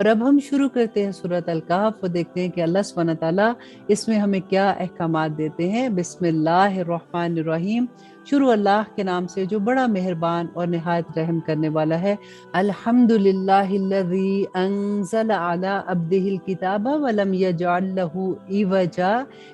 اور اب ہم شروع کرتے ہیں سورۃ الکہف اور دیکھتے ہیں کہ اللہ سبحانہ تعالیٰ اس میں ہمیں کیا احکامات دیتے ہیں۔ بسم اللہ الرحمن الرحیم، شروع اللہ کے نام سے جو بڑا مہربان اور نہایت رحم کرنے والا ہے۔ الحمد للہ الذی انزل علی عبدہ الکتاب ولم یجعل لہ عوجا،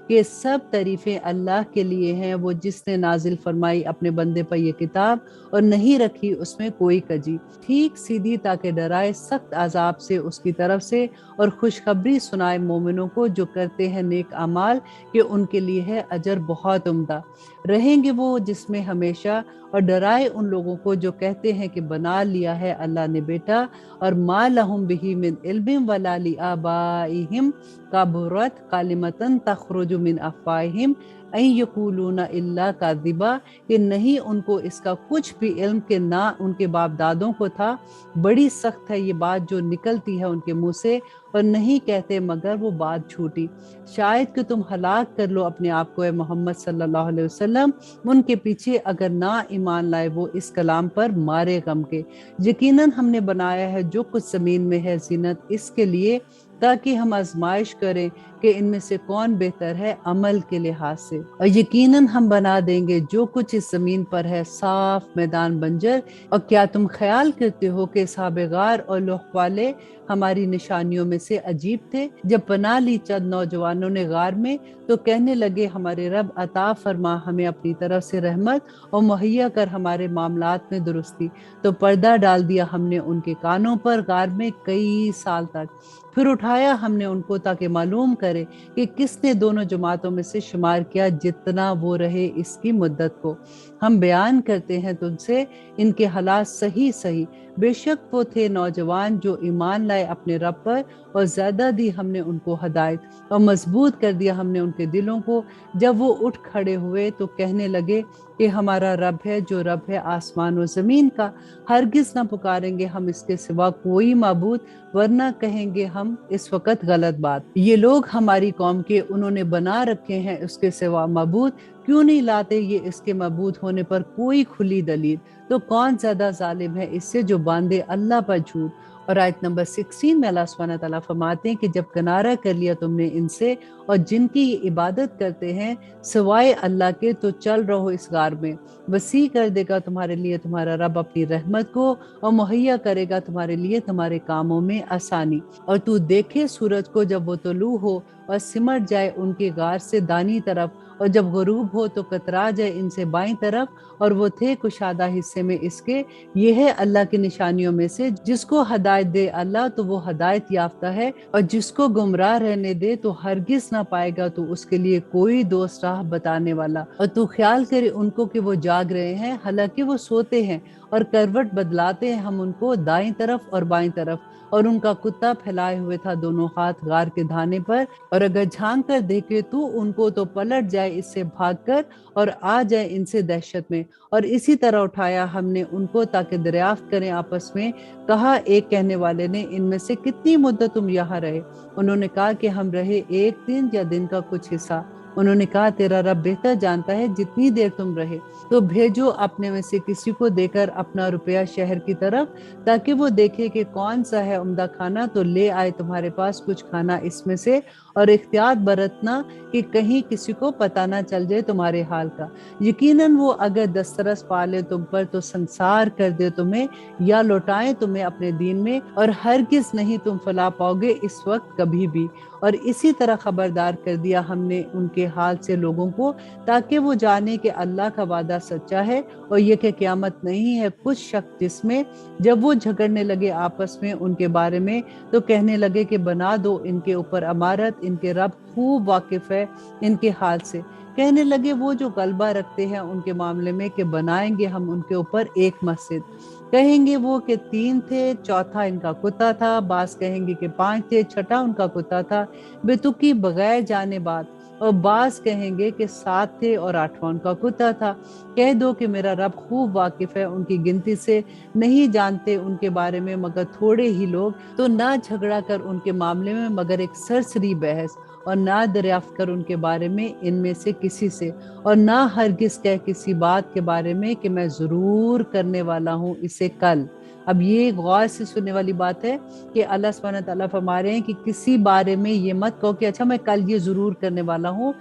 کہ سب تعریفیں اللہ کے لیے ہیں، وہ جس نے نازل فرمائی اپنے بندے پر یہ کتاب اور نہیں رکھی اس میں کوئی کجی، ٹھیک سیدھی تاکہ ڈرائے سخت عذاب سے اس کی طرف سے، اور خوشخبری سنائے مومنوں کو جو کرتے ہیں نیک اعمال کہ ان کے لیے ہے اجر بہت عمدہ، رہیں گے وہ جس میں ہمیشہ، اور ڈرائے ان لوگوں کو جو کہتے ہیں کہ بنا لیا ہے اللہ نے بیٹا، اور ما لہم بہ من علم ولا لآبائہم کبرت کلمۃ تخرج من افواہہم ان یقولون الا کذبا، کہ نہیں ان کو اس کا کچھ بھی علم کہ نہ ان کے باپ دادوں کو تھا، بڑی سخت ہے یہ بات جو نکلتی ہے ان کے منہ سے، اور نہیں کہتے مگر وہ بات جھوٹی، شاید کہ تم ہلاک کر لو اپنے آپ کو اے محمد صلی اللہ علیہ وسلم ان کے پیچھے اگر نہ ایمان لائے وہ اس کلام پر مارے غم کے، یقیناً ہم نے بنایا ہے جو کچھ زمین میں ہے زینت اس کے لیے تاکہ ہم آزمائش کریں کہ ان میں سے کون بہتر ہے عمل کے لحاظ سے، اور یقیناً ہم بنا دیں گے جو کچھ اس زمین پر ہے صاف میدان بنجر۔ اور کیا تم خیال کرتے ہو کہ اصحاب غار اور لوح والے ہماری نشانیوں میں سے عجیب تھے؟ جب پناہ لی چند نوجوانوں نے غار میں تو کہنے لگے ہمارے رب عطا فرما ہمیں اپنی طرف سے رحمت اور مہیا کر ہمارے معاملات میں درستی، تو پردہ ڈال دیا ہم نے ان کے کانوں پر غار میں کئی سال تک، پھر اٹھایا ہم نے ان کو تاکہ معلوم کرے کہ کس نے دونوں جماعتوں میں سے شمار کیا جتنا وہ رہے اس کی مدت کو، ہم بیان کرتے ہیں تم سے ان کے حالات صحیح صحیح، بے شک وہ تھے نوجوان جو ایمان لائے اپنے رب پر، اور زیادہ دی ہم نے ان کو ہدایت اور مضبوط کر دیا ہم نے ان کے دلوں کو، جب وہ اٹھ کھڑے ہوئے تو کہنے لگے کہ ہمارا رب ہے جو رب ہے آسمان و زمین کا، ہرگز نہ پکاریں گے ہم اس کے سوا کوئی معبود، ورنہ کہیں گے ہم اس وقت غلط بات، یہ لوگ ہماری قوم کے انہوں نے بنا رکھے ہیں اس کے سوا معبود، کیوں نہیں لاتے یہ اس کے معبود ہونے پر کوئی کھلی دلیل، تو کون زیادہ ظالم ہے اس سے جو باندھے اللہ پر جھوٹ۔ اور آیت نمبر 16 میں اللہ سبحانہ تعالیٰ فرماتے ہیں کہ جب کنارہ کر لیا تم نے ان سے اور جن کی یہ عبادت کرتے ہیں سوائے اللہ کے، تو چل رہو اس غار میں، وسیع کر دے گا تمہارے لیے تمہارا رب اپنی رحمت کو، اور مہیا کرے گا تمہارے لیے تمہارے کاموں میں آسانی، اور تو دیکھے سورج کو جب وہ طلوع ہو اور سمٹ جائے ان کے غار سے دانی طرف، اور جب غروب ہو تو کترا جائے ان سے بائیں طرف، اور وہ تھے کشادہ حصے میں اس کے، یہ ہے اللہ کی نشانیوں میں سے، جس کو ہدایت دے اللہ تو وہ ہدایت یافتہ ہے، اور جس کو گمراہ رہنے دے تو ہرگز نہ پائے گا تو اس کے لیے کوئی دوست راہ بتانے والا، اور تو خیال کرے ان کو کہ وہ جاگ رہے ہیں حالانکہ وہ سوتے ہیں، اور کروٹ بدلاتے ہیں ہم ان کو دائیں طرف اور بائیں طرف، اور ان کا کتا پھیلائے ہوئے تھا دونوں ہاتھ غار کے دھانے پر، اور اگر جھانک کر دیکھے تو ان کو تو پلٹ جائے اس سے بھاگ کر اور آ جائے ان سے دہشت میں، اور اسی طرح اٹھایا ہم نے ان کو تاکہ دریافت کریں آپس میں، کہا ایک کہنے والے نے ان میں سے کتنی مدت تم یہاں رہے؟ انہوں نے کہا کہ ہم رہے ایک دن یا دن کا کچھ حصہ، انہوں نے کہا تیرا رب بہتر جانتا ہے جتنی دیر تم رہے، تو بھیجو اپنے میں سے کسی کو دے کر اپنا روپیہ شہر کی طرف، تاکہ وہ دیکھے کہ کون سا ہے عمدہ کھانا، تو لے آئے تمہارے پاس کچھ کھانا اس میں سے، اور احتیاط برتنا کہ کہیں کسی کو پتہ نہ چل جائے تمہارے حال کا، یقیناً وہ اگر دسترس پالے تم پر تو سنسار کر دے تمہیں یا لوٹائیں تمہیں اپنے دین میں، اور ہرگز نہیں تم فلاح پاؤ گے اس وقت کبھی بھی، اور اسی طرح خبردار کر دیا ہم نے ان کے حال سے لوگوں کو، تاکہ وہ جانے کہ اللہ کا وعدہ سچا ہے، اور یہ کہ قیامت نہیں ہے کچھ شک جس میں، جب وہ جھگڑنے لگے آپس میں ان کے بارے میں تو کہنے لگے کہ بنا دو ان کے اوپر عمارت، ان کے رب خوب واقف ہے ان کے حال سے، کہنے لگے وہ جو غلبہ رکھتے ہیں ان کے معاملے میں کہ بنائیں گے ہم ان کے اوپر ایک مسجد، کہیں گے وہ کہ 3 تھے، چوتھا ان کا کتا تھا، بعض کہیں گے کہ 5 تھے، چھٹا ان کا کتا تھا، بے تکی بغیر جانے بات، اور بعض کہیں گے کہ 7 تھے اور 8واں ان کا کتا تھا، کہہ دو کہ میرا رب خوب واقف ہے ان کی گنتی سے، نہیں جانتے ان کے بارے میں مگر تھوڑے ہی لوگ، تو نہ جھگڑا کر ان کے معاملے میں مگر ایک سرسری بحث، اور نہ دریافت کر ان کے بارے میں ان میں سے کسی سے، اور نہ ہرگز کہہ کسی بات کے بارے میں کہ میں ضرور کرنے والا ہوں اسے کل، اب یہ غور سے سننے والی بات ہے کہ اللہ سبحانہ تعالیٰ فرما رہے ہیں کہ کسی بارے میں یہ مت کہو کہ اچھا میں کل یہ ضرور کرنے والا ہوں،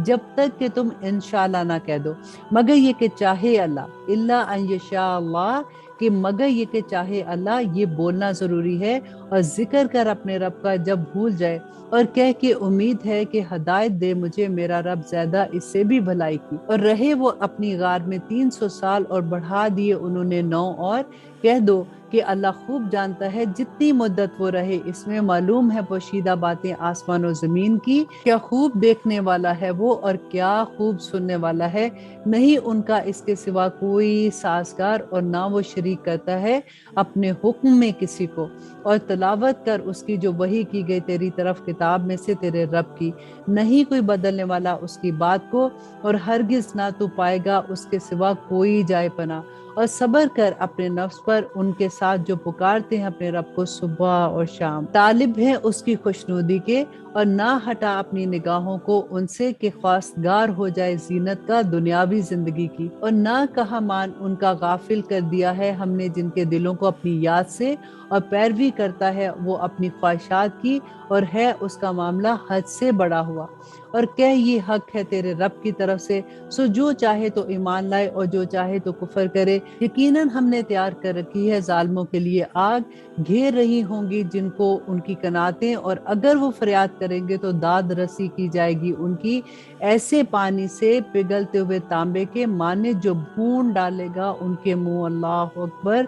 جب تک کہ تم انشاءاللہ نہ کہہ دو، مگر یہ کہ چاہے اللہ، الا ان یشاء اللہ، کہ مگر یہ کہ چاہے اللہ، یہ بولنا ضروری ہے، اور ذکر کر اپنے رب کا جب بھول جائے، اور کہہ کہ امید ہے کہ ہدایت دے مجھے میرا رب زیادہ اس سے بھی بھلائی کی، اور رہے وہ اپنی غار میں 300 سال اور بڑھا دیے انہوں نے 9 اور، کہہ دو کہ اللہ خوب جانتا ہے جتنی مدت وہ رہے اس میں معلوم ہے پوشیدہ باتیں آسمان و زمین کی، کیا خوب دیکھنے والا ہے وہ اور کیا خوب سننے والا ہے، نہیں ان کا اس کے سوا کوئی سازگار اور نہ وہ شریک کرتا ہے اپنے حکم میں کسی کو، اور تلاوت کر اس کی جو وحی کی گئی تیری طرف کتاب میں سے تیرے رب کی، نہیں کوئی بدلنے والا اس کی بات کو، اور ہرگز نہ تو پائے گا اس کے سوا کوئی جائے پناہ، اور صبر کر اپنے نفس پر ان کے ساتھ جو پکارتے ہیں اپنے رب کو صبح اور شام، طالب ہیں اس کی خوشنودی کے، اور نہ ہٹا اپنی نگاہوں کو ان سے کہ خواستگار ہو جائے زینت کا دنیاوی زندگی کی، اور نہ کہا مان ان کا غافل کر دیا ہے ہم نے جن کے دلوں کو اپنی یاد سے، اور پیروی کرتا ہے وہ اپنی خواہشات کی، اور ہے اس کا معاملہ حد سے بڑا ہوا، اور کہہ یہ حق ہے تیرے رب کی طرف سے، سو جو چاہے تو ایمان لائے اور جو چاہے تو کفر کرے، یقیناً ہم نے تیار کر رکھی ہے ظالموں کے لیے آگ، گھیر رہی ہوں گی جن کو ان کی قناتیں، اور اگر وہ فریاد کریں گے تو داد رسی کی جائے گی ان کی، ایسے پانی سے پگھلتے ہوئے تانبے کے مانے جو بھون ڈالے گا ان کے منہ، اللہ اکبر،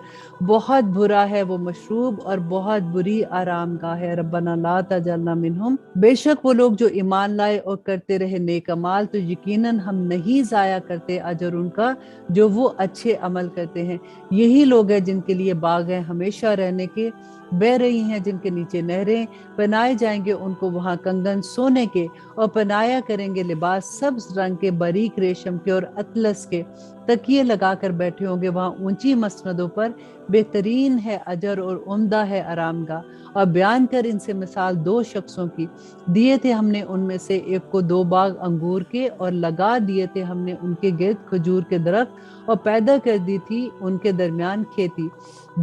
بہت برا ہے وہ مشروب اور بہت بری آرام گاہ ہے، ربنا لا تجعلنا منہم، بے شک وہ لوگ جو ایمان لائے اور کرتے رہے نیک اعمال تو یقیناً ہم نہیں ضائع کرتے اجر ان کا جو وہ اچھے عمل کرتے ہیں، یہی لوگ ہیں جن کے لیے باغ ہیں ہمیشہ رہنے کے، بہ رہی ہیں جن کے نیچے نہریں، پہنائے جائیں گے ان کو وہاں کنگن سونے کے، اور پہنایا کریں گے لباس سبز رنگ کے باریک ریشم کے اور اطلس کے، تکیے لگا کر بیٹھے ہوں گے وہاں اونچی مسندوں پر، بہترین ہے اجر اور عمدہ ہے آرام گاہ، اور بیان کر ان سے مثال 2 شخصوں کی، دیے تھے ہم نے ان میں سے ایک کو 2 باغ انگور کے، اور لگا دیے تھے ہم نے ان کے گرد کھجور کے درخت، اور پیدا کر دی تھی ان کے درمیان کھیتی،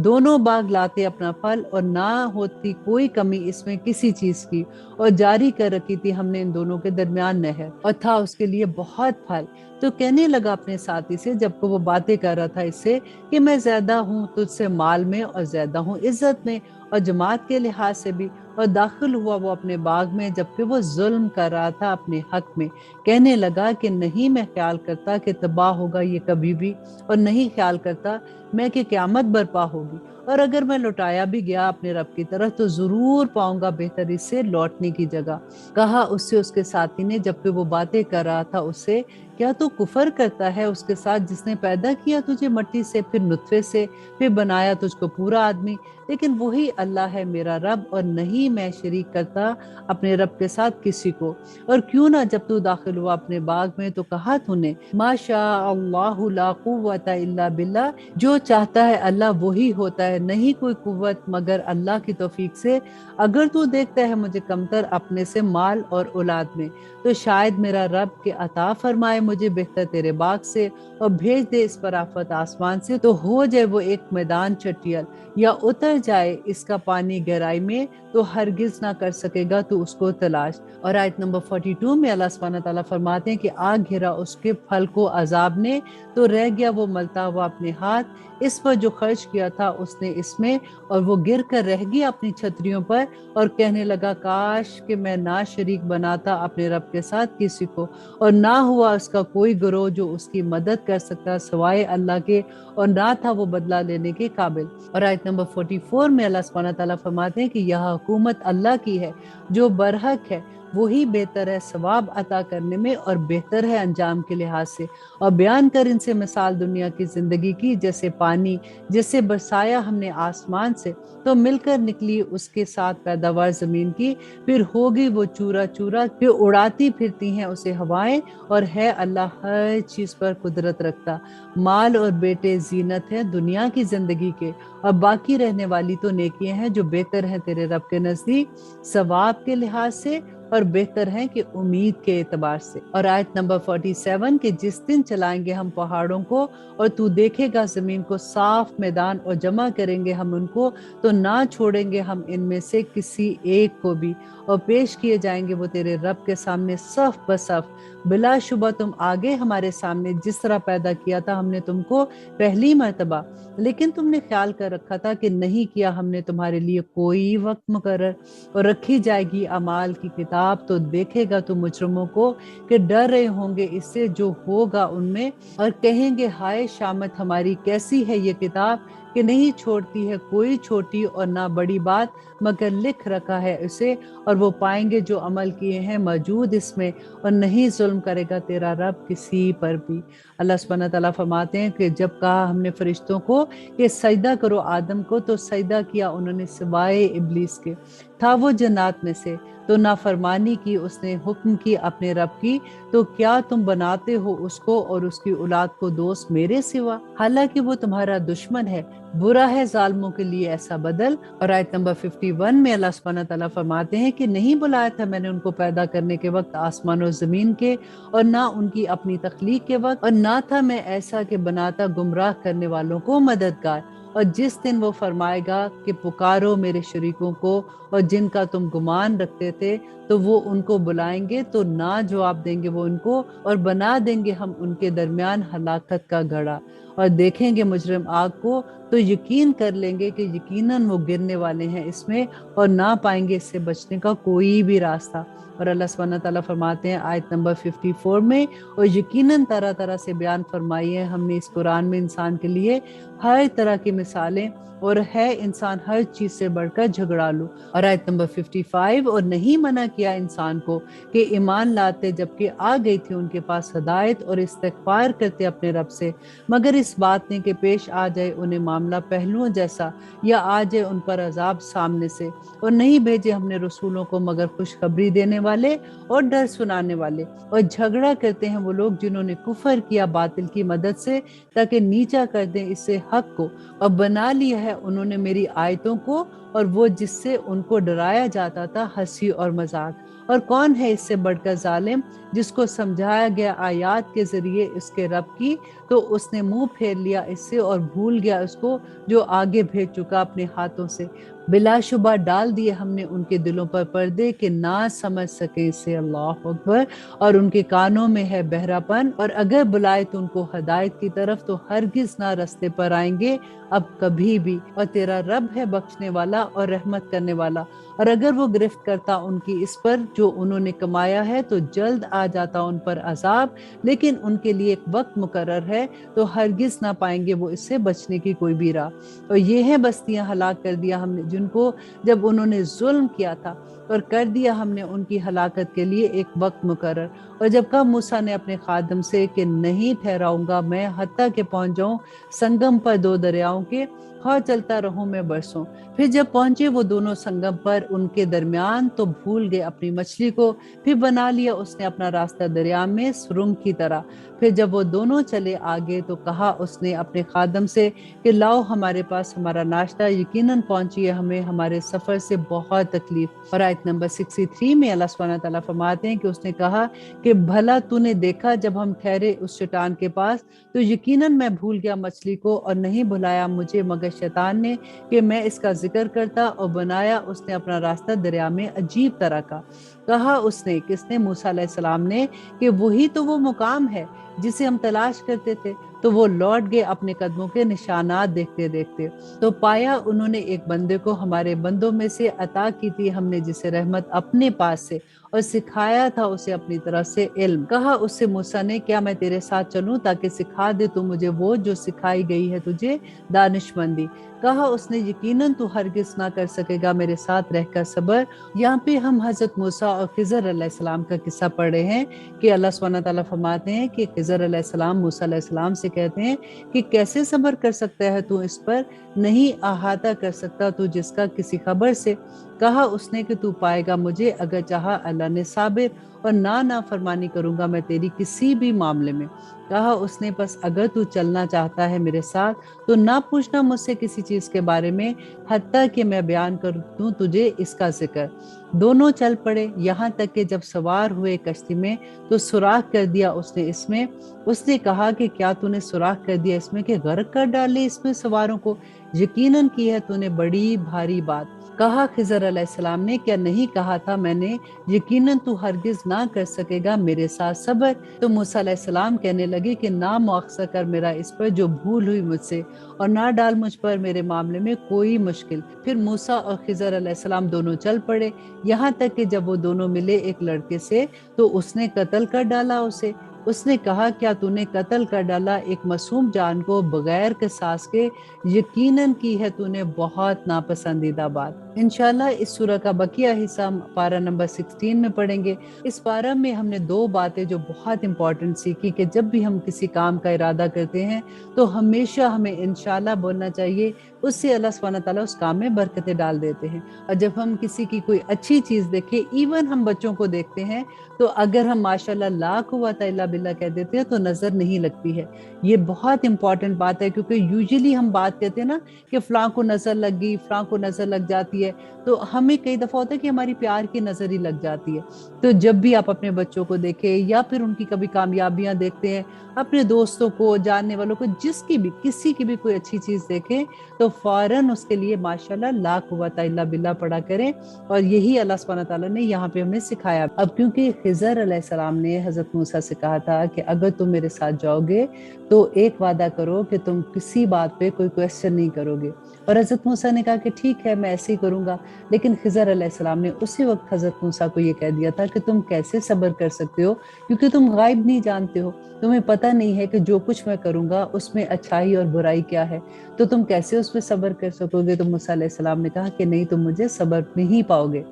دونوں باغ لاتے اپنا پھل اور نہ ہوتی کوئی کمی اس میں کسی چیز کی، اور جاری کر رکھی تھی ہم نے ان دونوں کے درمیان نہر، اور تھا اس کے لیے بہت پھل، تو کہنے لگا اپنے ساتھی سے جب کہ وہ باتیں کر رہا تھا اس سے کہ میں زیادہ ہوں تجھ سے مال میں اور زیادہ ہوں عزت میں اور جماعت کے لحاظ سے بھی، اور داخل ہوا وہ اپنے باغ میں جبکہ وہ ظلم کر رہا تھا اپنے حق میں، کہنے لگا کہ نہیں میں خیال کرتا کہ تباہ ہوگا یہ کبھی بھی، اور نہیں خیال کرتا میں کہ قیامت برپا ہوگی، اور اگر میں لوٹایا بھی گیا اپنے رب کی طرف تو ضرور پاؤں گا بہتر اس سے لوٹنے کی جگہ، کہا اس سے اس کے ساتھی نے جبکہ وہ باتیں کر رہا تھا اس سے، کیا تو کفر کرتا ہے اس کے ساتھ جس نے پیدا کیا تجھے مٹی سے پھر نطفے سے پھر بنایا تجھ کو پورا آدمی، لیکن وہی اللہ ہے میرا رب اور نہیں میں شریک کرتا اپنے رب کے ساتھ کسی کو، اور کیوں نہ جب تو داخل ہوا اپنے باغ میں تو کہا تو نے ما شاء اللہ لا قوت الا باللہ، جو چاہتا ہے اللہ وہی ہوتا ہے، نہیں کوئی قوت مگر اللہ کی توفیق سے، اگر تو دیکھتا ہے مجھے کمتر اپنے سے مال اور اولاد میں تو شاید میرا رب کے عطا فرمائے مجھے بہتر تیرے باغ سے، اور بھیج دے اس پر آفت آسمان سے تو ہو جائے وہ ایک میدان چٹیل، یا اتر جائے اس کا پانی گہرائی میں تو ہرگز نہ کر سکے گا تو اس کو تلاش، اور آیت نمبر 42 میں اللہ سبحانہ تعالیٰ فرماتے ہیں کہ آگ گھرا اس کے پھل کو عذاب نے تو رہ گیا وہ ملتا ہوا اپنے ہاتھ، اس پر جو خرچ کیا تھا اس نے اس میں، اور وہ گر کر رہ گیا اپنی چھتریوں پر، اور کہنے لگا کاش کہ میں نہ شریک بناتا اپنے رب کے ساتھ کسی کو، اور نہ ہوا اس کا کوئی گروہ جو اس کی مدد کر سکتا سوائے اللہ کے، اور نہ تھا وہ بدلہ لینے کے قابل، اور آیت نمبر 44 میں اللہ سبحانہ تعالیٰ فرماتے ہیں کہ یہ حکومت اللہ کی ہے جو برحق ہے، وہی بہتر ہے ثواب عطا کرنے میں اور بہتر ہے انجام کے لحاظ سے، اور بیان کر ان سے مثال دنیا کی زندگی کی جیسے پانی جسے برسایا ہم نے آسمان سے تو مل کر نکلی اس کے ساتھ پیداوار زمین کی، پھر ہوگی وہ چورا چورا، پھر اڑاتی پھرتی ہیں اسے ہوائیں، اور ہے اللہ ہر چیز پر قدرت رکھتا، مال اور بیٹے زینت ہے دنیا کی زندگی کے، اور باقی رہنے والی تو نیکیاں ہیں جو بہتر ہیں تیرے رب کے نزدیک ثواب کے لحاظ سے، اور بہتر ہیں کہ امید کے اعتبار سے۔ اور آیت نمبر 47 کہ جس دن چلائیں گے ہم پہاڑوں کو اور تو دیکھے گا زمین کو صاف میدان، اور جمع کریں گے ہم ان کو تو نہ چھوڑیں گے ہم ان میں سے کسی ایک کو بھی، اور پیش کیے جائیں گے وہ تیرے رب کے سامنے صف بصف۔ بلا شبہ تم آگے ہمارے سامنے جس طرح پیدا کیا تھا ہم نے تم کو پہلی مرتبہ، لیکن تم نے خیال کر رکھا تھا کہ نہیں کیا ہم نے تمہارے لیے کوئی وقت مقرر، اور رکھی جائے گی اعمال کی کتاب، تو دیکھے گا تو مجرموں کو کہ ڈر رہے ہوں گے اس سے جو ہوگا ان میں، اور کہیں گے ہائے شامت ہماری، کیسی ہے یہ کتاب کہ نہیں چھوڑتی ہے کوئی چھوٹی اور نہ بڑی بات مگر لکھ رکھا ہے اسے، اور وہ پائیں گے جو عمل کیے ہیں موجود اس میں، اور نہیں ظلم کرے گا تیرا رب کسی پر بھی۔ اللہ سبحانہ تعالیٰ فرماتے ہیں کہ جب کہا ہم نے فرشتوں کو کہ سجدہ کرو آدم کو، تو سجدہ کیا انہوں نے سوائے ابلیس کے، تھا وہ جنات میں سے، تو نافرمانی کی اس نے، حکم کی اپنے رب کی، تو کیا تم بناتے ہو اس کو اور اس کی اولاد کو دوست میرے سوا، حالانکہ وہ تمہارا دشمن ہے، برا ہے ظالموں کے لیے ایسا بدل۔ اور آیت نمبر 51 میں اللہ سبحانہ تعالیٰ فرماتے ہیں کہ نہیں بلایا تھا میں نے ان کو پیدا کرنے کے وقت آسمان و زمین کے، اور نہ ان کی اپنی تخلیق کے وقت، اور نہ تھا میں ایسا کہ بناتا گمراہ کرنے والوں کو مددگار۔ اور جس دن وہ فرمائے گا کہ پکارو میرے شریکوں کو اور جن کا تم گمان رکھتے تھے، تو وہ ان کو بلائیں گے تو نہ جواب دیں گے وہ ان کو، اور بنا دیں گے ہم ان کے درمیان ہلاکت کا گڑھا، اور دیکھیں گے مجرم آگ کو تو یقین کر لیں گے کہ یقیناً وہ گرنے والے ہیں اس میں، اور نہ پائیں گے اس سے بچنے کا کوئی بھی راستہ۔ اور اللہ سبحانہ تعالیٰ فرماتے ہیں آیت نمبر 54 میں، اور یقیناً طرح طرح سے بیان فرمائی ہے ہم نے اس قرآن میں انسان کے لیے ہر طرح کی مثالیں، اور ہے انسان ہر چیز سے بڑھ کر جھگڑالو۔ اور آیت نمبر 55، اور نہیں منع کیا انسان کو کہ ایمان لاتے جبکہ آ گئی تھی ان کے پاس ہدایت، اور استغفار کرتے اپنے رب سے، مگر اس بات نے کہ پیش آ جائے انہیں معاملہ پہلوؤں جیسا، یا آ جائے ان پر عذاب سامنے سے، اور نہیں بھیجے ہم نے رسولوں کو مگر خوشخبری دینے والے اور ڈر سنانے والے۔ اور جھگڑا کرتے ہیں وہ لوگ جنہوں نے کفر کیا باطل کی مدد سے، تاکہ نیچا کر دیں اس سے حق کو، اور بنا لیا ہے انہوں نے میری آیتوں کو، اور وہ جس سے ان کو ڈرایا جاتا تھا ہنسی اور مذاق۔ اور کون ہے اس سے بڑھ کر ظالم، جس کو سمجھایا گیا آیات کے ذریعے اس کے رب کی، تو اس نے منہ پھیر لیا اس سے اور بھول گیا اس کو جو آگے بھیج چکا اپنے ہاتھوں سے۔ بلا شبہ ڈال دیے ہم نے ان کے دلوں پر پردے کہ نہ سمجھ سکے اسے، اللہ اکبر، اور ان کے کانوں میں ہے بہرا پن، اور اگر بلائے تو ان کو ہدایت کی طرف تو ہرگز نہ رستے پر آئیں گے اب کبھی بھی۔ اور تیرا رب ہے بخشنے والا اور رحمت کرنے والا، اور اگر وہ گرفت کرتا ان کی اس پر جو انہوں نے کمایا ہے تو جلد آ جاتا ان پر عذاب، لیکن ان کے لیے ایک وقت مقرر ہے، تو ہرگز نہ پائیں گے وہ اس سے بچنے کی کوئی بھی راہ۔ اور یہ ہیں بستیاں ہلاک کر دیا ہم نے جن کو جب انہوں نے ظلم کیا تھا، اور کر دیا ہم نے ان کی ہلاکت کے لیے ایک وقت مقرر۔ اور جب کہا موسیٰ نے اپنے خادم سے کہ نہیں ٹھہراؤں گا میں حتیٰ کہ پہنچ جاؤں سنگم پر دو دریاؤں کے، ہاں چلتا رہوں میں برسوں۔ پھر جب پہنچے وہ دونوں سنگم پر ان کے درمیان، تو بھول گئے اپنی مچھلی کو، پھر بنا لیا اس نے اپنا راستہ دریا میں سرنگ کی طرح۔ پھر جب وہ دونوں چلے آگے، تو کہا اس نے اپنے خادم سے کہ لاؤ ہمارے پاس ہمارا ناشتہ، یقیناً پہنچی ہے ہمیں ہمارے سفر سے بہت تکلیف۔ اور آیت نمبر 63 میں اللہ سبحانہ تعالیٰ فرماتے ہیں کہ اس نے کہا کہ بھلا تو نے دیکھا جب ہم ٹھہرے اس چٹان کے پاس، تو یقیناً میں بھول گیا مچھلی کو، اور نہیں بھلایا مجھے مگر شیطان نے کہ میں اس کا ذکر کرتا، اور بنایا اس نے اپنا راستہ دریا میں عجیب طرح کا۔ کہا اس نے کس نے، موسیٰ علیہ السلام نے، کہ وہی تو وہ مقام ہے جسے ہم تلاش کرتے تھے۔ تو وہ لوٹ گئے اپنے قدموں کے نشانات دیکھتے دیکھتے، تو پایا انہوں نے ایک بندے کو ہمارے بندوں میں سے عطا کی تھی ہم نے جسے رحمت اپنے پاس سے، اور سکھایا تھا اسے اپنی طرف سے علم۔ کہا اس سے موسیٰ نے کیا میں تیرے ساتھ چلوں تاکہ سکھا دے تو مجھے وہ جو سکھائی گئی ہے تجھے دانش مندی۔ کہا اس نے یقیناً تو ہرگز نہ کر سکے گا میرے ساتھ رہ کر صبر۔ یہاں پہ ہم حضرت موسیٰ اور خضر علیہ السلام کا قصہ پڑھ رہے ہیں کہ اللہ سبحانہ تعالیٰ فرماتے ہیں کہ خضر علیہ السلام موسیٰ علیہ السلام سے کہتے ہیں کہ کیسے صبر کر سکتا ہے تو اس پر، نہیں احاطہ کر سکتا تو جس کا کسی خبر سے۔ کہا اس نے کہ تو پائے گا مجھے اگر چاہا اللہ نے صابر، और ना फरमानी करूंगा मैं तेरी किसी भी मामले में। कहा उसने, बस अगर तू चलना चाहता है मेरे साथ तो ना पूछना मुझसे किसी चीज के बारे में, हत्ता कि मैं बयान कर दूं तुझे इसका जिक्र। दोनों चल पड़े, यहाँ तक कि जब सवार हुए कश्ती में तो सुराख कर दिया उसने इसमें। उसने कहा कि क्या तूने सुराख कर दिया इसमें कि गर्क कर डाले इसमें सवारों को? यकीनन की है तूने बड़ी भारी बात। कहा खिजर अलैहिस्सलाम ने, क्या नहीं कहा था मैंने, यकीनन तू हरगिज ना कर सकेगा मेरे साथ सब्र। तो मूसा अलैहिस्सलाम कहने लगे कि ना मुआखजा कर मेरा इस पर जो भूल हुई मुझसे, और ना डाल मुझ पर मेरे मामले में कोई मुश्किल। फिर मूसा और खिजर अलैहिस्सलाम दोनों चल पड़े, यहाँ तक कि जब वो दोनों मिले एक लड़के से तो उसने कत्ल कर डाला उसे। उसने कहा, क्या तूने कत्ल कर डाला एक मासूम जान को बगैर किसास के? यकीनन की है तूने बहुत नापसंदीदा बात। इंशाल्लाह इस सूरह का बकिया हिस्सा पारा नंबर 16 में पढ़ेंगे। इस पारा में हमने दो बातें जो बहुत इंपॉर्टेंट सीखी कि जब भी हम किसी काम का इरादा करते हैं तो हमेशा हमें इंशाल्लाह बोलना चाहिए, उससे अल्लाह सुब्हानहू व तआला उस काम में बरकतें डाल देते हैं। और जब हम किसी की कोई अच्छी चीज देखें, इवन हम बच्चों को देखते हैं, तो अगर हम माशाल्लाह ला कुव्वता इल्ला बिल्लाह कह देते हैं तो नजर नहीं लगती है। ये बहुत इंपॉर्टेंट बात है, क्योंकि यूजुअली हम बात कहते हैं ना कि फलां को नजर लग गई, फलां को नजर लग जाती है, तो हमें कई दफा होता है कि हमारी प्यार की नजर ही लग जाती है। तो जब भी आप अपने बच्चों को देखें या फिर उनकी कभी कामयाबियां देखते हैं, अपने दोस्तों को, जानने वालों को, जिसकी भी किसी की भी कोई अच्छी चीज देखें तो फौरन उसके लिए माशाल्लाह ला कुव्वता इल्ला बिल्लाह पढ़ा करें। और यही अल्लाह सुब्हानहू व तआला ने यहाँ पे हमें सिखाया। अब क्योंकि खिजर अलैहिस्सलाम ने हजरत मूसा से कहा था कि अगर तुम मेरे साथ जाओगे तो एक वादा करो कि तुम किसी बात पे कोई क्वेश्चन नहीं करोगे। और हजरत मूसा ने कहा कि ठीक है, मैं ऐसे ही करूंगा। लेकिन खिजर अलैहिस्सलाम ने उसी वक्त हजरत मूसा को ये कह दिया था कि तुम कैसे सब्र कर सकते हो, क्योंकि तुम गायब नहीं जानते हो, तुम्हें पता नहीं है कि जो कुछ मैं करूंगा उसमें अच्छाई और बुराई क्या है, तो तुम कैसे उस पर सब्र कर सकोगे? तो मूसा अलैहिस्सलाम ने कहा कि नहीं, तुम मुझे सब्र नहीं पाओगे।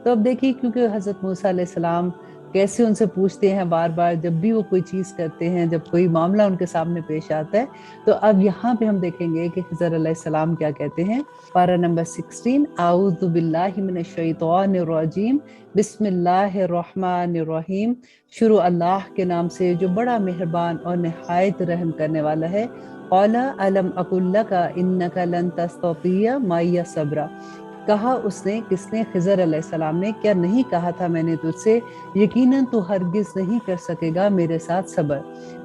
तो अब देखिए, क्योंकि हजरत मूसा अलैहिस्सलाम कैसे उनसे पूछते हैं बार बार जब भी वो कोई चीज करते हैं, जब कोई मामला उनके सामने पेश आता है। तो अब यहाँ पे हम देखेंगे कि खिजर अलैहिस्सलाम क्या कहते हैं। पारा नंबर 16, आऊज़ु बिल्लाहि मिनश शैतानिर रजीम, बिस्मिल्लाहिर रहमानिर रहीम। शुरू अल्लाह के नाम से जो बड़ा मेहरबान और निहायत रहम करने वाला है। क़ाला अलम अक़ुल लका इन्नका लन तस्ततिया माइया सब्रा। कहा उसने, किसने? खिजर अलैहिस्सलाम ने, क्या नहीं कहा था मैंने तुझसे, यकीनन तू हरगिज नहीं कर सकेगा मेरे साथ सब्र।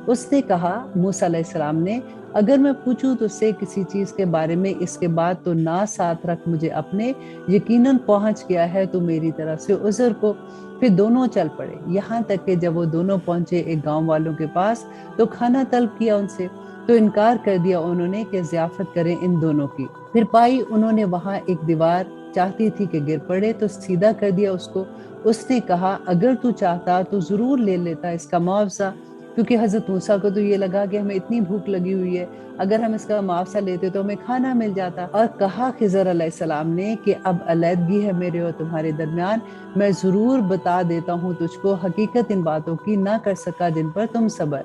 उसने कहा मूसा अलैहिस्सलाम ने, अगर मैं पूछूं तुझसे किसी चीज के बारे में इसके बाद तो ना साथ रख मुझे अपने, यकीनन पहुंच गया है तू मेरी तरफ से उज़र को। फिर दोनों चल पड़े, यहाँ तक कि जब वो दोनों पहुंचे एक गांव वालों के पास तो खाना तलब किया उनसे, तो इनकार कर दिया उन्होंने कि ज़ियाफत करें इन दोनों की। फिर पाई उन्होंने वहां एक दीवार, चाहती थी कि गिर पड़े तो सीधा कर दिया उसको। उसने कहा, अगर तू चाहता तो जरूर ले लेता इसका मुआवजा, क्योंकि हजरत मूसा को तो ये लगा कि हमें इतनी भूख लगी हुई है, अगर हम इसका मुआवजा लेते तो हमें खाना मिल जाता। और कहा खिजर अलैहिस्सलाम ने कि अब अलैदगी है मेरे और तुम्हारे दरमियान, मैं जरूर बता देता हूँ तुझको हकीकत इन बातों की, ना कर सका जिन पर तुम सब्र।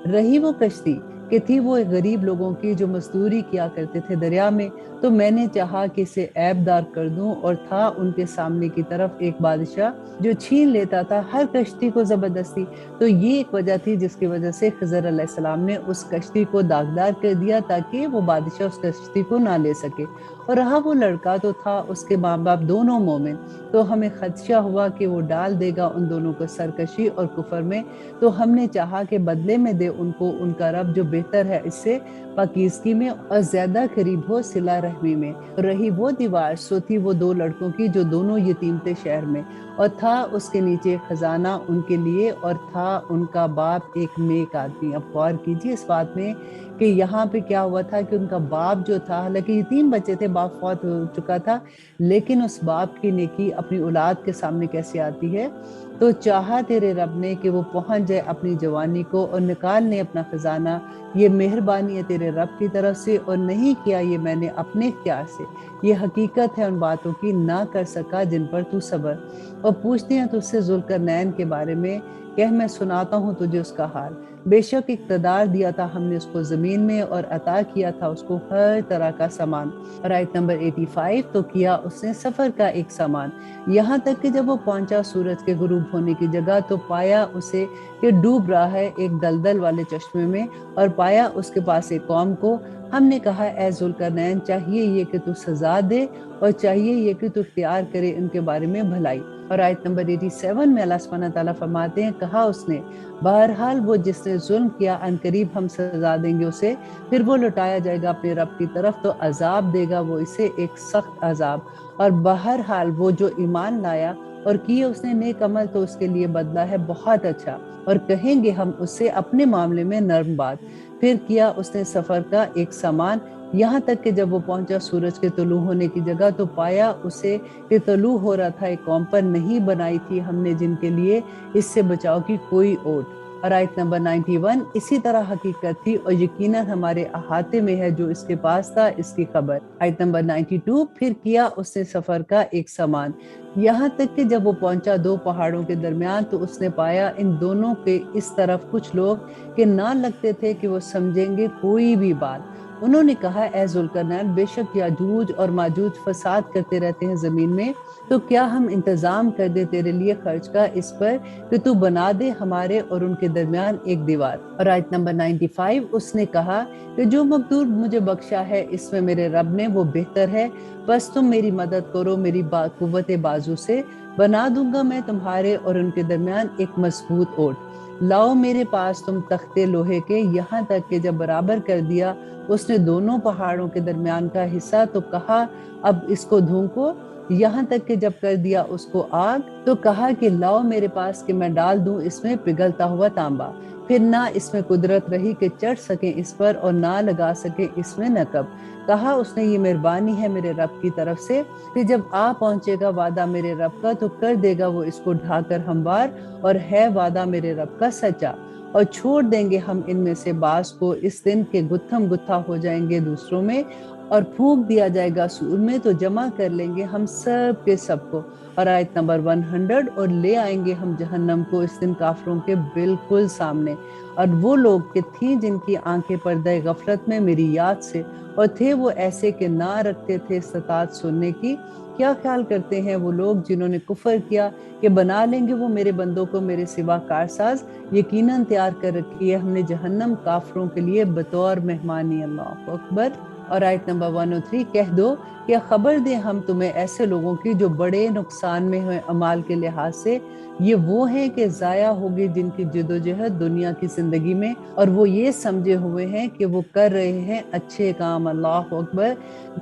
रही वो कश्ती कि थी वो गरीब लोगों की जो मजदूरी किया करते थे दरिया में, तो मैंने चाहा कि इसे ऐबदार कर दूं, और था उनके सामने की तरफ एक बादशाह जो छीन लेता था हर कश्ती को जबरदस्ती। तो ये एक वजह थी जिसकी वजह से खिजर अलैहिस्सलाम ने उस कश्ती को दागदार कर दिया ताकि वो बादशाह उस कश्ती को ना ले सके। और रहा वो लड़का तो था उसके माँ बाप दोनों मोमिन, तो हमें खदशा हुआ कि वो डाल देगा उन दोनों को सरकशी और कुफर में, तो हमने चाहा कि बदले में दे उनको उनका रब जो बेहतर है इससे, पाकीज़गी में और ज्यादा करीब हो सिला रहमी में। रही वो दीवार, सो थी वो दो लड़कों की जो दोनों यतीम थे शहर में, और था उसके नीचे खजाना उनके लिए, और था उनका बाप एक नेक आदमी। अब गौर कीजिए इस बात में कि यहाँ पे क्या हुआ था कि उनका बाप जो था, हालांकि यतीम बच्चे थे, बाप फौत हो चुका था, लेकिन उस बाप की नेकी अपनी औलाद के सामने कैसे आती है। तो चाहा तेरे रब ने कि वो पहुंच जाए अपनी जवानी को और निकाल ले अपना खजाना, ये मेहरबानी है तेरे रब की तरफ से, और नहीं किया ये मैंने अपने इख्तियार से, ये हकीकत है उन बातों की, ना कर सका जिन पर तू सब्र। और पूछते हैं तुझसे जुल्करनैन के बारे में, कह मैं सुनाता हूँ तुझे उसका हाल। बेशक इक़्तिदार दिया था हमने उसको जमीन में, और अता किया था उसको हर तरह का सामान। और आयत आयत नंबर 85, तो किया उसने सफ़र का एक सामान, यहाँ तक कि जब वो पहुंचा सूरज के गुरूब होने की जगह तो पाया उसे कि डूब रहा है एक दलदल वाले चश्मे में, और पाया उसके पास एक कौम को। हमने कहा, ए जुल्करनैन, चाहिए ये कि तू सजा दे और चाहिए ये कि तू इख्तियार करे इनके बारे में भलाई। और आयत नंबर 87 में अल्लाह सुब्हानहू तआला फरमाते हैं, कहा उसने, बहरहाल वो जिसने जुल्म किया अनकरीब हम सजा देंगे उसे, फिर वो लौटाया जाएगा अपने रब की तरफ तो अजाब देगा वो इसे एक सख्त अजाब। और बहरहाल वो जो ईमान लाया और किए उसने नेक अमल तो उसके लिए बदला है बहुत अच्छा, और कहेंगे हम उससे अपने मामले में नर्म बात। फिर किया उसने सफर का एक सामान, यहाँ तक कि जब वो पहुंचा सूरज के तुलू होने की जगह तो पाया उसे कि तुलू हो रहा था एक कौम पर, नहीं बनाई थी हमने जिनके लिए इससे बचाव की कोई ओट। और आयत नंबर 91, इसी तरह हकीकत थी और यकीनन हमारे अहाते में है जो इसके पास था इसकी खबर। आयत नंबर 92, फिर किया उसने सफर का एक सामान, यहाँ तक कि जब वो पहुंचा दो पहाड़ों के दरमियान तो उसने पाया इन दोनों के इस तरफ कुछ लोग कि ना लगते थे कि वो समझेंगे कोई भी बात। उन्होंने कहा, ए जुल्करनैन, बेशक याजूज और माजूज फसाद करते रहते हैं जमीन में, तो क्या हम इंतजाम कर दे तेरे लिए खर्च का इस पर कि तू बना दे हमारे और उनके दरमियान एक दीवार। और आयत नंबर 95, उसने कहा कि जो मकदूर मुझे बख्शा है इसमें मेरे रब ने वो बेहतर है, बस तुम मेरी मदद करो मेरी कुव्वत बाजू से, बना दूंगा मैं तुम्हारे और उनके दरमियान एक मजबूत ओट। लाओ मेरे पास तुम तख्ते लोहे के, यहाँ तक कि जब बराबर कर दिया उसने दोनों पहाड़ों के दरमियान का हिस्सा तो कहा अब इसको धूको, यहाँ तक कि जब कर दिया उसको आग तो कहा कि लाओ मेरे पास कि मैं डाल दूं इसमें पिघलता हुआ तांबा। फिर ना इसमें कुदरत रही कि चढ़ सके इस पर और ना लगा सके इसमें नकब। कहा उसने, ये मेहरबानी है मेरे रब की तरफ से कि जब आ पहुंचेगा वादा मेरे रब का तो कर देगा वो इसको ढाकर हमवार, और है वादा मेरे रब का सच्चा। और छोड़ देंगे हम इनमें से बास को इस दिन के गुत्थम गुत्था हो जाएंगे दूसरों में, और फूंक दिया जाएगा सूर में तो जमा कर लेंगे हम सब के सबको। और आयत नंबर 100, और ले आएंगे हम जहन्नम को इस दिन काफरों के बिल्कुल सामने, और वो लोग के थी जिनकी आंखें पर्दे गफलत में मेरी याद से, और थे वो ऐसे कि ना रखते थे सतात सुनने की। क्या ख्याल करते हैं वो लोग जिन्होंने कुफर किया कि बना लेंगे वो मेरे बंदों को मेरे सिवा कारसाज, यकीनन तैयार कर रखी है हमने जहन्नम काफरों के लिए बतौर मेहमानी। अल्लाह अकबर। और आयत नंबर 103, कह दो क्या खबर दें हम तुम्हें ऐसे लोगों की जो बड़े नुकसान में हुए अमाल के लिहाज से, ये वो हैं कि जाया होगी जिनकी जिदोजहद दुनिया की जिंदगी में और वो ये समझे हुए हैं कि वो कर रहे हैं अच्छे काम। अल्लाह अकबर।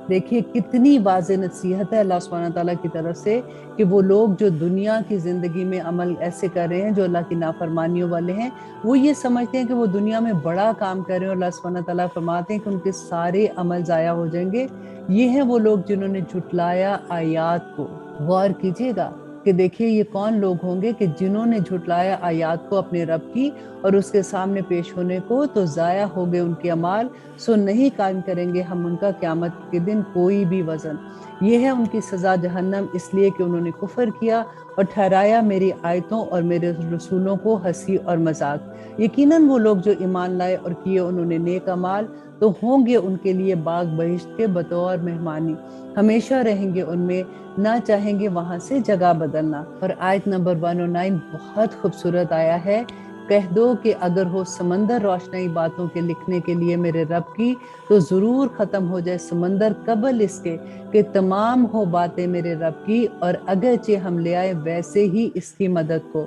देखिए कितनी वाज़े नसीहत है अल्लाह सुब्हानहू तआला की तरफ से कि वो लोग जो दुनिया की जिंदगी में अमल ऐसे कर रहे हैं जो अल्लाह की नाफरमानियों वाले हैं, वो ये समझते हैं कि वो दुनिया में बड़ा काम कर रहे हैं और अल्लाह सुब्हानहू तआला फरमाते हैं कि उनके सारे अमल जाया हो जाएंगे। ये हैं वो लोग जिन्होंने झुटलाया आयात को। गौर कीजिएगा कि देखिए ये कौन लोग होंगे कि जिन्होंने झुटलाया आयात को अपने रब की और उसके सामने पेश होने को, तो जाया हो गए उनके अमाल, सो नहीं कायम करेंगे हम उनका क़यामत के दिन कोई भी वजन। ये है उनकी सजा जहन्नम, इसलिए कि उन्होंने कुफर किया और ठहराया मेरी आयतों और मेरे रसूलों को हंसी और मजाक। यकीनन वो लोग जो ईमान लाए और किए उन्होंने नेक अमाल, तो होंगे उनके लिए बाग बहिश्त के बतौर मेहमानी, हमेशा रहेंगे उनमें, ना चाहेंगे वहां से जगह बदलना। और आयत नंबर 109 बहुत खूबसूरत आया है। कह दो कि अगर हो समंदर रोशनाई बातों के लिखने के लिए मेरे रब की, तो जरूर खत्म हो जाए समंदर कबल इसके कि तमाम हो बातें मेरे रब की, और अगरचे हम ले आए वैसे ही इसकी मदद को।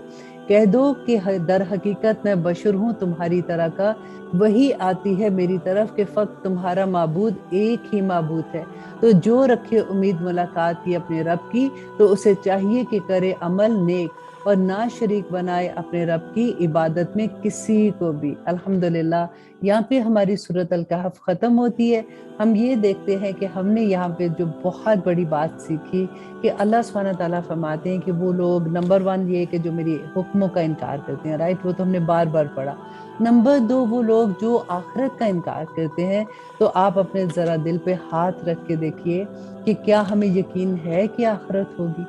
कह दो कि दर हकीकत मैं बशर हूँ तुम्हारी तरह का, वही आती है मेरी तरफ कि फक्त तुम्हारा माबूद एक ही माबूद है। तो जो रखे उम्मीद मुलाकात की अपने रब की, तो उसे चाहिए कि करे अमल नेक और ना शरीक बनाए अपने रब की इबादत में किसी को भी। अल्हम्दुलिल्लाह, यहाँ पे हमारी सूरत अल कहफ ख़त्म होती है। हम ये देखते हैं कि हमने यहाँ पे जो बहुत बड़ी बात सीखी कि अल्लाह सुब्हानहू तआला फरमाते हैं कि वो लोग, नंबर 1 ये कि जो मेरे हुक्मों का इनकार करते हैं, राइट, वो तो हमने बार बार पढ़ा। नंबर 2 वो लोग जो आखिरत का इनकार करते हैं। तो आप अपने ज़रा दिल पे हाथ रख के देखिए कि क्या हमें यकीन है कि आखिरत होगी।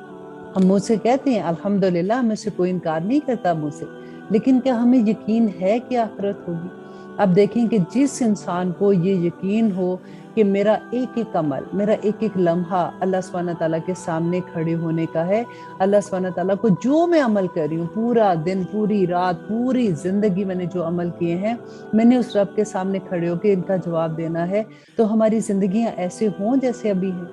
हम मुँह से कहते हैं अल्हम्दुलिल्लाह, हमें से कोई इनकार नहीं करता मुँह से, लेकिन क्या हमें यकीन है कि आखिरत होगी? अब देखें कि जिस इंसान को ये यकीन हो कि मेरा एक एक अमल, मेरा एक एक लम्हा अल्लाह सुब्हानहू तआला के सामने खड़े होने का है, अल्लाह सुब्हानहू तआला को जो मैं अमल कर रही हूँ, पूरा दिन, पूरी रात, पूरी जिंदगी मैंने जो अमल किए हैं, मैंने उस रब के सामने खड़े होकर इनका जवाब देना है, तो हमारी जिंदगियां ऐसे हों जैसे अभी हैं।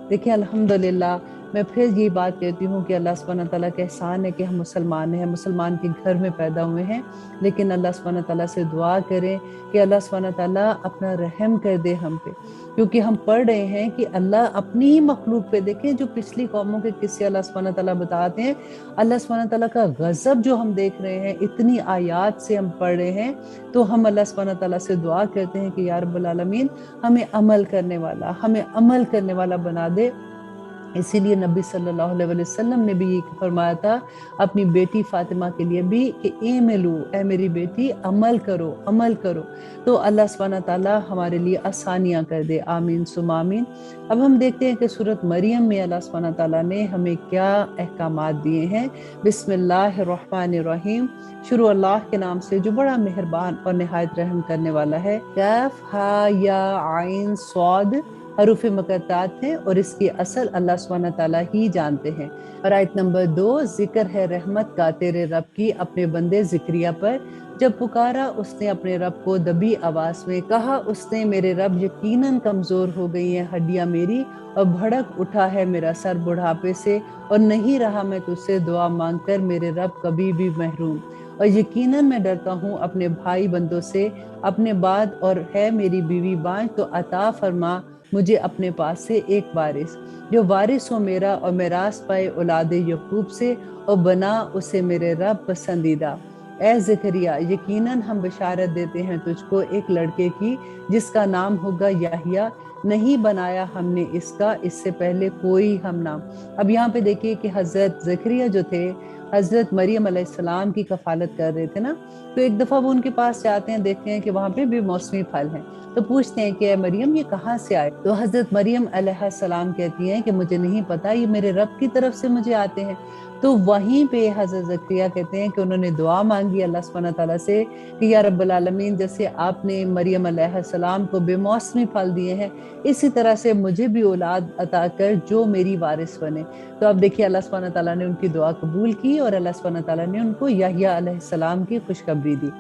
देखिए अल्हम्दुलिल्लाह, मैं फिर ये बात कहती हूँ कि अल्लाह सुब्हानहू तआला का एहसान है कि हम मुसलमान हैं, मुसलमान के घर में पैदा हुए हैं, लेकिन अल्लाह सुब्हानहू तआला से दुआ करें कि अल्लाह सुब्हानहू तआला अपना रहम कर दे हम पे, क्योंकि हम पढ़ रहे हैं कि अल्लाह अपनी ही मखलूक पे, देखें जो पिछली कौमों के किस्से अल्लाह सुब्हानहू तआला बताते हैं, अल्लाह सुब्हानहू तआला का गज़ब जो हम देख रहे हैं, इतनी आयात से हम पढ़ रहे हैं, तो हम अल्लाह सुब्हानहू तआला से दुआ करते हैं कि या रब्बुल आलमीन हमें अमल करने वाला बना दे। इसीलिए नबी सल्लल्लाहु अलैहि वसल्लम ने भी ये फरमाया था अपनी बेटी फातिमा के लिए भी कि ए मेरी बेटी अमल करो। तो अल्लाह सुब्हानहू तआला हमारे लिए आसानियां कर दे, आमीन सुम आमीन। अब हम देखते हैं कि सूरत मरियम में अल्लाह सुब्हानहू तआला ने हमें क्या अहकामात दिए हैं। बिस्मिल्लाहिर्रहमानिर्रहीम, शुरू अल्लाह के नाम से जो बड़ा मेहरबान और निहायत रहम करने वाला है। कैफ हा या आइन स्वाद हरूफ मुक़त्तात हैं और इसकी असल अल्लाह सुब्हानहू तआला ही जानते हैं। और आयत नंबर 2, जिक्र है रहमत का तेरे रब की अपने बंदे ज़िक्रिया पर, जब पुकारा उसने अपने रब को दबी आवाज में, कहा उसने मेरे रब यकीनन कमजोर हो गई हैं हड्डियां मेरी, और भड़क उठा है मेरा सर बुढ़ापे से, और नहीं रहा मैं तुझसे दुआ मांगकर मेरे रब कभी भी महरूम। और यकीनन मैं डरता हूँ अपने भाई बंदों से अपने बाद, और है मेरी बीवी बांझ, तो अता फरमा मुझे अपने पास से एक वारिस, जो वारिस हो मेरा और मेरास पाए औलाद यकूब से, और बना उसे मेरे रब पसंदीदा। ए ज़करिया, यकीनन हम बशारत देते हैं तुझको एक लड़के की जिसका नाम होगा याहिया, नहीं बनाया हमने इसका इससे पहले कोई हम नाम। अब यहाँ पे देखिए कि हजरत ज़करिया जो थे, हजरत मरियम अलैहिस्सलाम की कफालत कर रहे थे ना, तो एक दफा वो उनके पास जाते हैं, देखते हैं कि वहाँ पे भी मौसमी फल हैं, तो पूछते हैं कि मरियम ये कहाँ से आए। तो हजरत मरियम अलैहिस्सलाम कहती हैं कि मुझे नहीं पता, ये मेरे रब की तरफ से मुझे आते हैं। तो वहीं पे हजरत ज़करिया कहते हैं कि उन्होंने दुआ मांगी अल्लाह सुब्हानहू तआला से कि या रब्बुल आलमीन, जैसे आपने मरियम अलैहिस्सलाम को बेमौसमी फल दिए हैं, इसी तरह से मुझे भी औलाद अता कर जो मेरी वारिस बने। तो अब देखिए अल्लाह सुब्हानहू तआला ने उनकी दुआ कबूल की और अल्लाह सुब्हानहू तआला ने उनको याहिया अलैहिस्सलाम की खुशखबरी दी।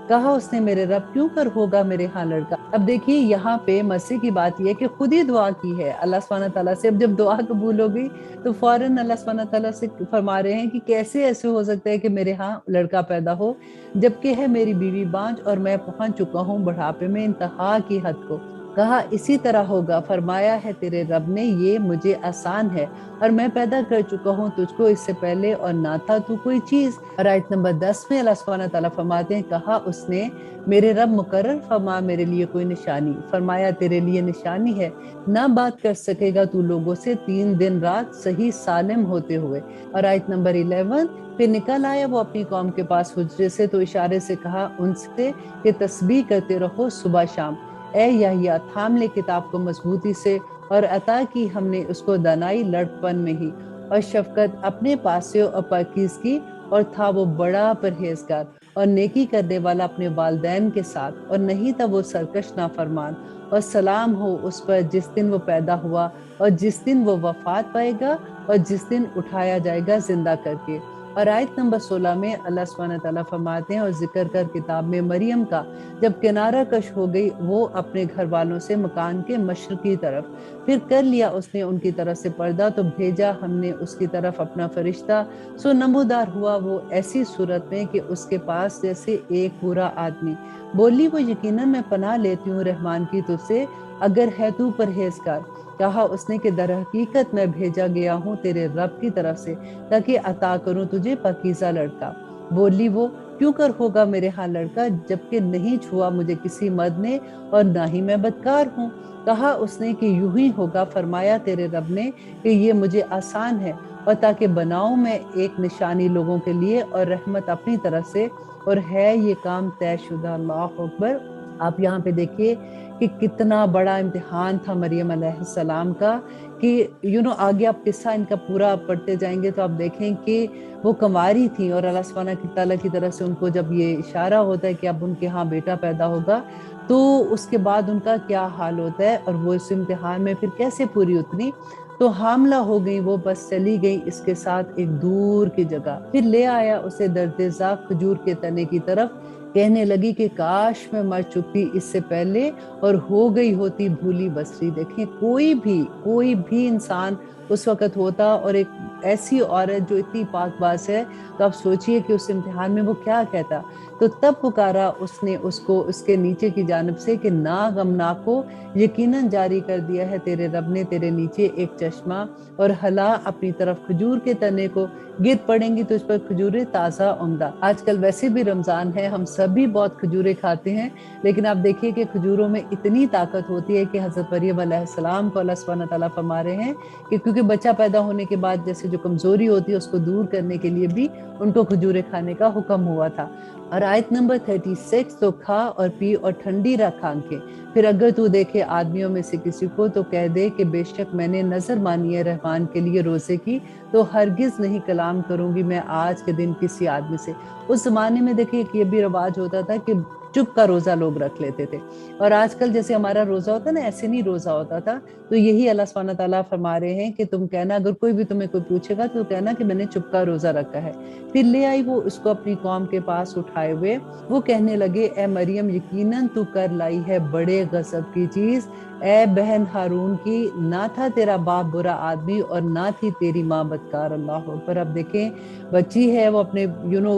कहा उसने मेरे रब क्यों कर होगा मेरे यहाँ लड़का। अब देखिए यहाँ पे मजे की बात यह है कि खुद ही दुआ की है अल्लाह सुब्हानहू तआला से। अब जब दुआ कबूल हो गई तो फौरन अल्लाह सुब्हानहू तआला से फरमा रहे हैं कि कैसे ऐसे हो सकता है कि मेरे यहाँ लड़का पैदा हो, जबकि है मेरी बीवी बांझ और मैं पहुंच चुका हूँ बुढ़ापे में इंतहा की हद को। कहा इसी तरह होगा, फरमाया है तेरे रब ने ये मुझे आसान है, और मैं पैदा कर चुका हूँ तुझको इससे पहले और ना था तू कोई चीज। और आयत नंबर 10 में अल्लाह सुब्हानहू तआला फरमाते हैं, कहा उसने मेरे रब मुकर्रर फरमा मेरे लिए कोई निशानी, फरमाया तेरे लिए निशानी है, ना बात कर सकेगा तू लोगों से 3 दिन रात सही सालिम होते हुए। और आयत नंबर 11, फिर निकल आया वो अपनी कौम के पास हुज्रे से, तो इशारे से कहा उनसे कि तस्बीह करते रहो सुबह शाम। ए याहिया, थाम ले किताब को मजबूती से, और अता की हमने उसको दानाई लड़कपन में ही, और शफकत अपने पास से और पाकीज़गी, और था वो बड़ा परहेजगार और नेकी करने वाला अपने वालिदैन के साथ, और नहीं था वो सरकश नाफरमान। और सलाम हो उस पर जिस दिन वो पैदा हुआ और जिस दिन वो वफात पाएगा और जिस दिन उठाया जाएगा जिंदा करके। और आयत नंबर 16 में अल्लाह सुब्हानहू तआला फरमाते हैं, और जिक्र कर किताब में मरियम का, जब किनारा कश हो गई वो अपने घर वालों से मकान के मशरकी तरफ, फिर कर लिया उसने उनकी तरफ से पर्दा, तो भेजा हमने उसकी तरफ अपना फरिश्ता, सो नमूदार हुआ वो ऐसी सूरत में कि उसके पास जैसे एक पूरा आदमी। बोली वो यकीनन मैं पनाह लेती हूँ रहमान की तुझसे, अगर है तू परहेजगार। कहा उसने कि दर हकीकत मैं भेजा गया हूँ तेरे रब की तरफ से, ताकि अता करूँ तुझे पकीज़ा लड़का। बोली वो क्यों कर होगा मेरे यहाँ लड़का, जबकि नहीं छुआ मुझे किसी मर्द ने और ना ही मैं बदकार हूँ। कहा उसने कि यूं ही होगा, फरमाया तेरे रब ने कि ये मुझे आसान है, और ताकि बनाऊं मैं एक निशानी लोगों के लिए और रहमत अपनी तरफ से, और है ये काम तयशुदा। अल्लाह अकबर। आप यहाँ पे देखिए कि कितना बड़ा इम्तिहान था मरियम अलैहिस्सलाम का, कि आगे आप किस्सा इनका पूरा पढ़ते जाएंगे तो आप देखें कि वो कंवारी थी और अल्लाह सुब्हाना ताला की तरफ से उनको जब ये इशारा होता है कि अब उनके यहाँ बेटा पैदा होगा, तो उसके बाद उनका क्या हाल होता है और वो इस इम्तिहान में फिर कैसे पूरी उतरी। तो हामला हो गई, वो बस चली गई इसके साथ एक दूर की जगह। फिर ले आया उसे दर्देज़ा खजूर के तने की तरफ, कहने लगी कि काश मैं मर चुकती इससे पहले और हो गई होती भूली बसरी। देखें, कोई भी इंसान उस वक्त होता और एक ऐसी औरत जो इतनी पाकबाज है, तो आप सोचिए कि उस इम्तिहान में वो क्या कहता। तो तब पुकारा उसने उसको उसके नीचे की जानब से कि ना गमना को, यकीनन जारी कर दिया है तेरे रब ने तेरे नीचे एक चश्मा, और हला अपनी तरफ खजूर के तने को, गिर पड़ेंगी तो इस पर खजूरें ताज़ा उम्दा। आजकल वैसे भी रमज़ान है, हम सभी बहुत खजूरें खाते हैं, लेकिन आप देखिए कि खजूरों में इतनी ताकत होती है कि हज़रत मरियम अलैहिस्सलाम को अल्लाह सुब्हानहू तआला फरमा रहे हैं कि क्योंकि बच्चा पैदा होने के बाद जैसे जो कमज़ोरी होती है उसको दूर करने के लिए भी उनको खजूरें खाने का हुक्म हुआ था। और आयत नंबर 36, तो खा और पी और ठंडी रख आंखें, फिर अगर तू देखे आदमियों में से किसी को तो कह दे कि बेशक मैंने नजर मानी है रहमान के लिए रोजे की, तो हरगिज नहीं कलाम करूंगी मैं आज के दिन किसी आदमी से। उस जमाने में देखिए कि ये भी रिवाज होता था कि चुप का रोजा लोग रख लेते थे, और आजकल जैसे हमारा रोजा होता है ना, ऐसे नहीं रोजा होता था। तो यही अल्लाह सुब्हानहू तआला फरमा रहे हैं कि तुम कहना, अगर कोई भी तुम्हें कोई पूछेगा तो कहना कि मैंने चुप का रोजा रखा है। फिर ले आई वो उसको अपनी कौम के पास उठाए हुए, वो कहने लगे ए मरियम यकीनन तू कर लाई है बड़े गजब की चीज, ए बहन हारून की, ना था तेरा बाप बुरा आदमी और ना थी तेरी माँ बदकार। अल्लाह पर अब देखें, बच्ची है वो अपने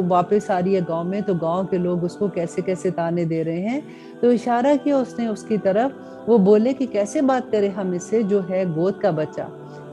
वापस आ रही है गांव में, तो गांव के लोग उसको कैसे कैसे ताने दे रहे हैं। तो इशारा किया उसने उसकी तरफ, वो बोले कि कैसे बात करे हम इससे जो है गोद का बच्चा।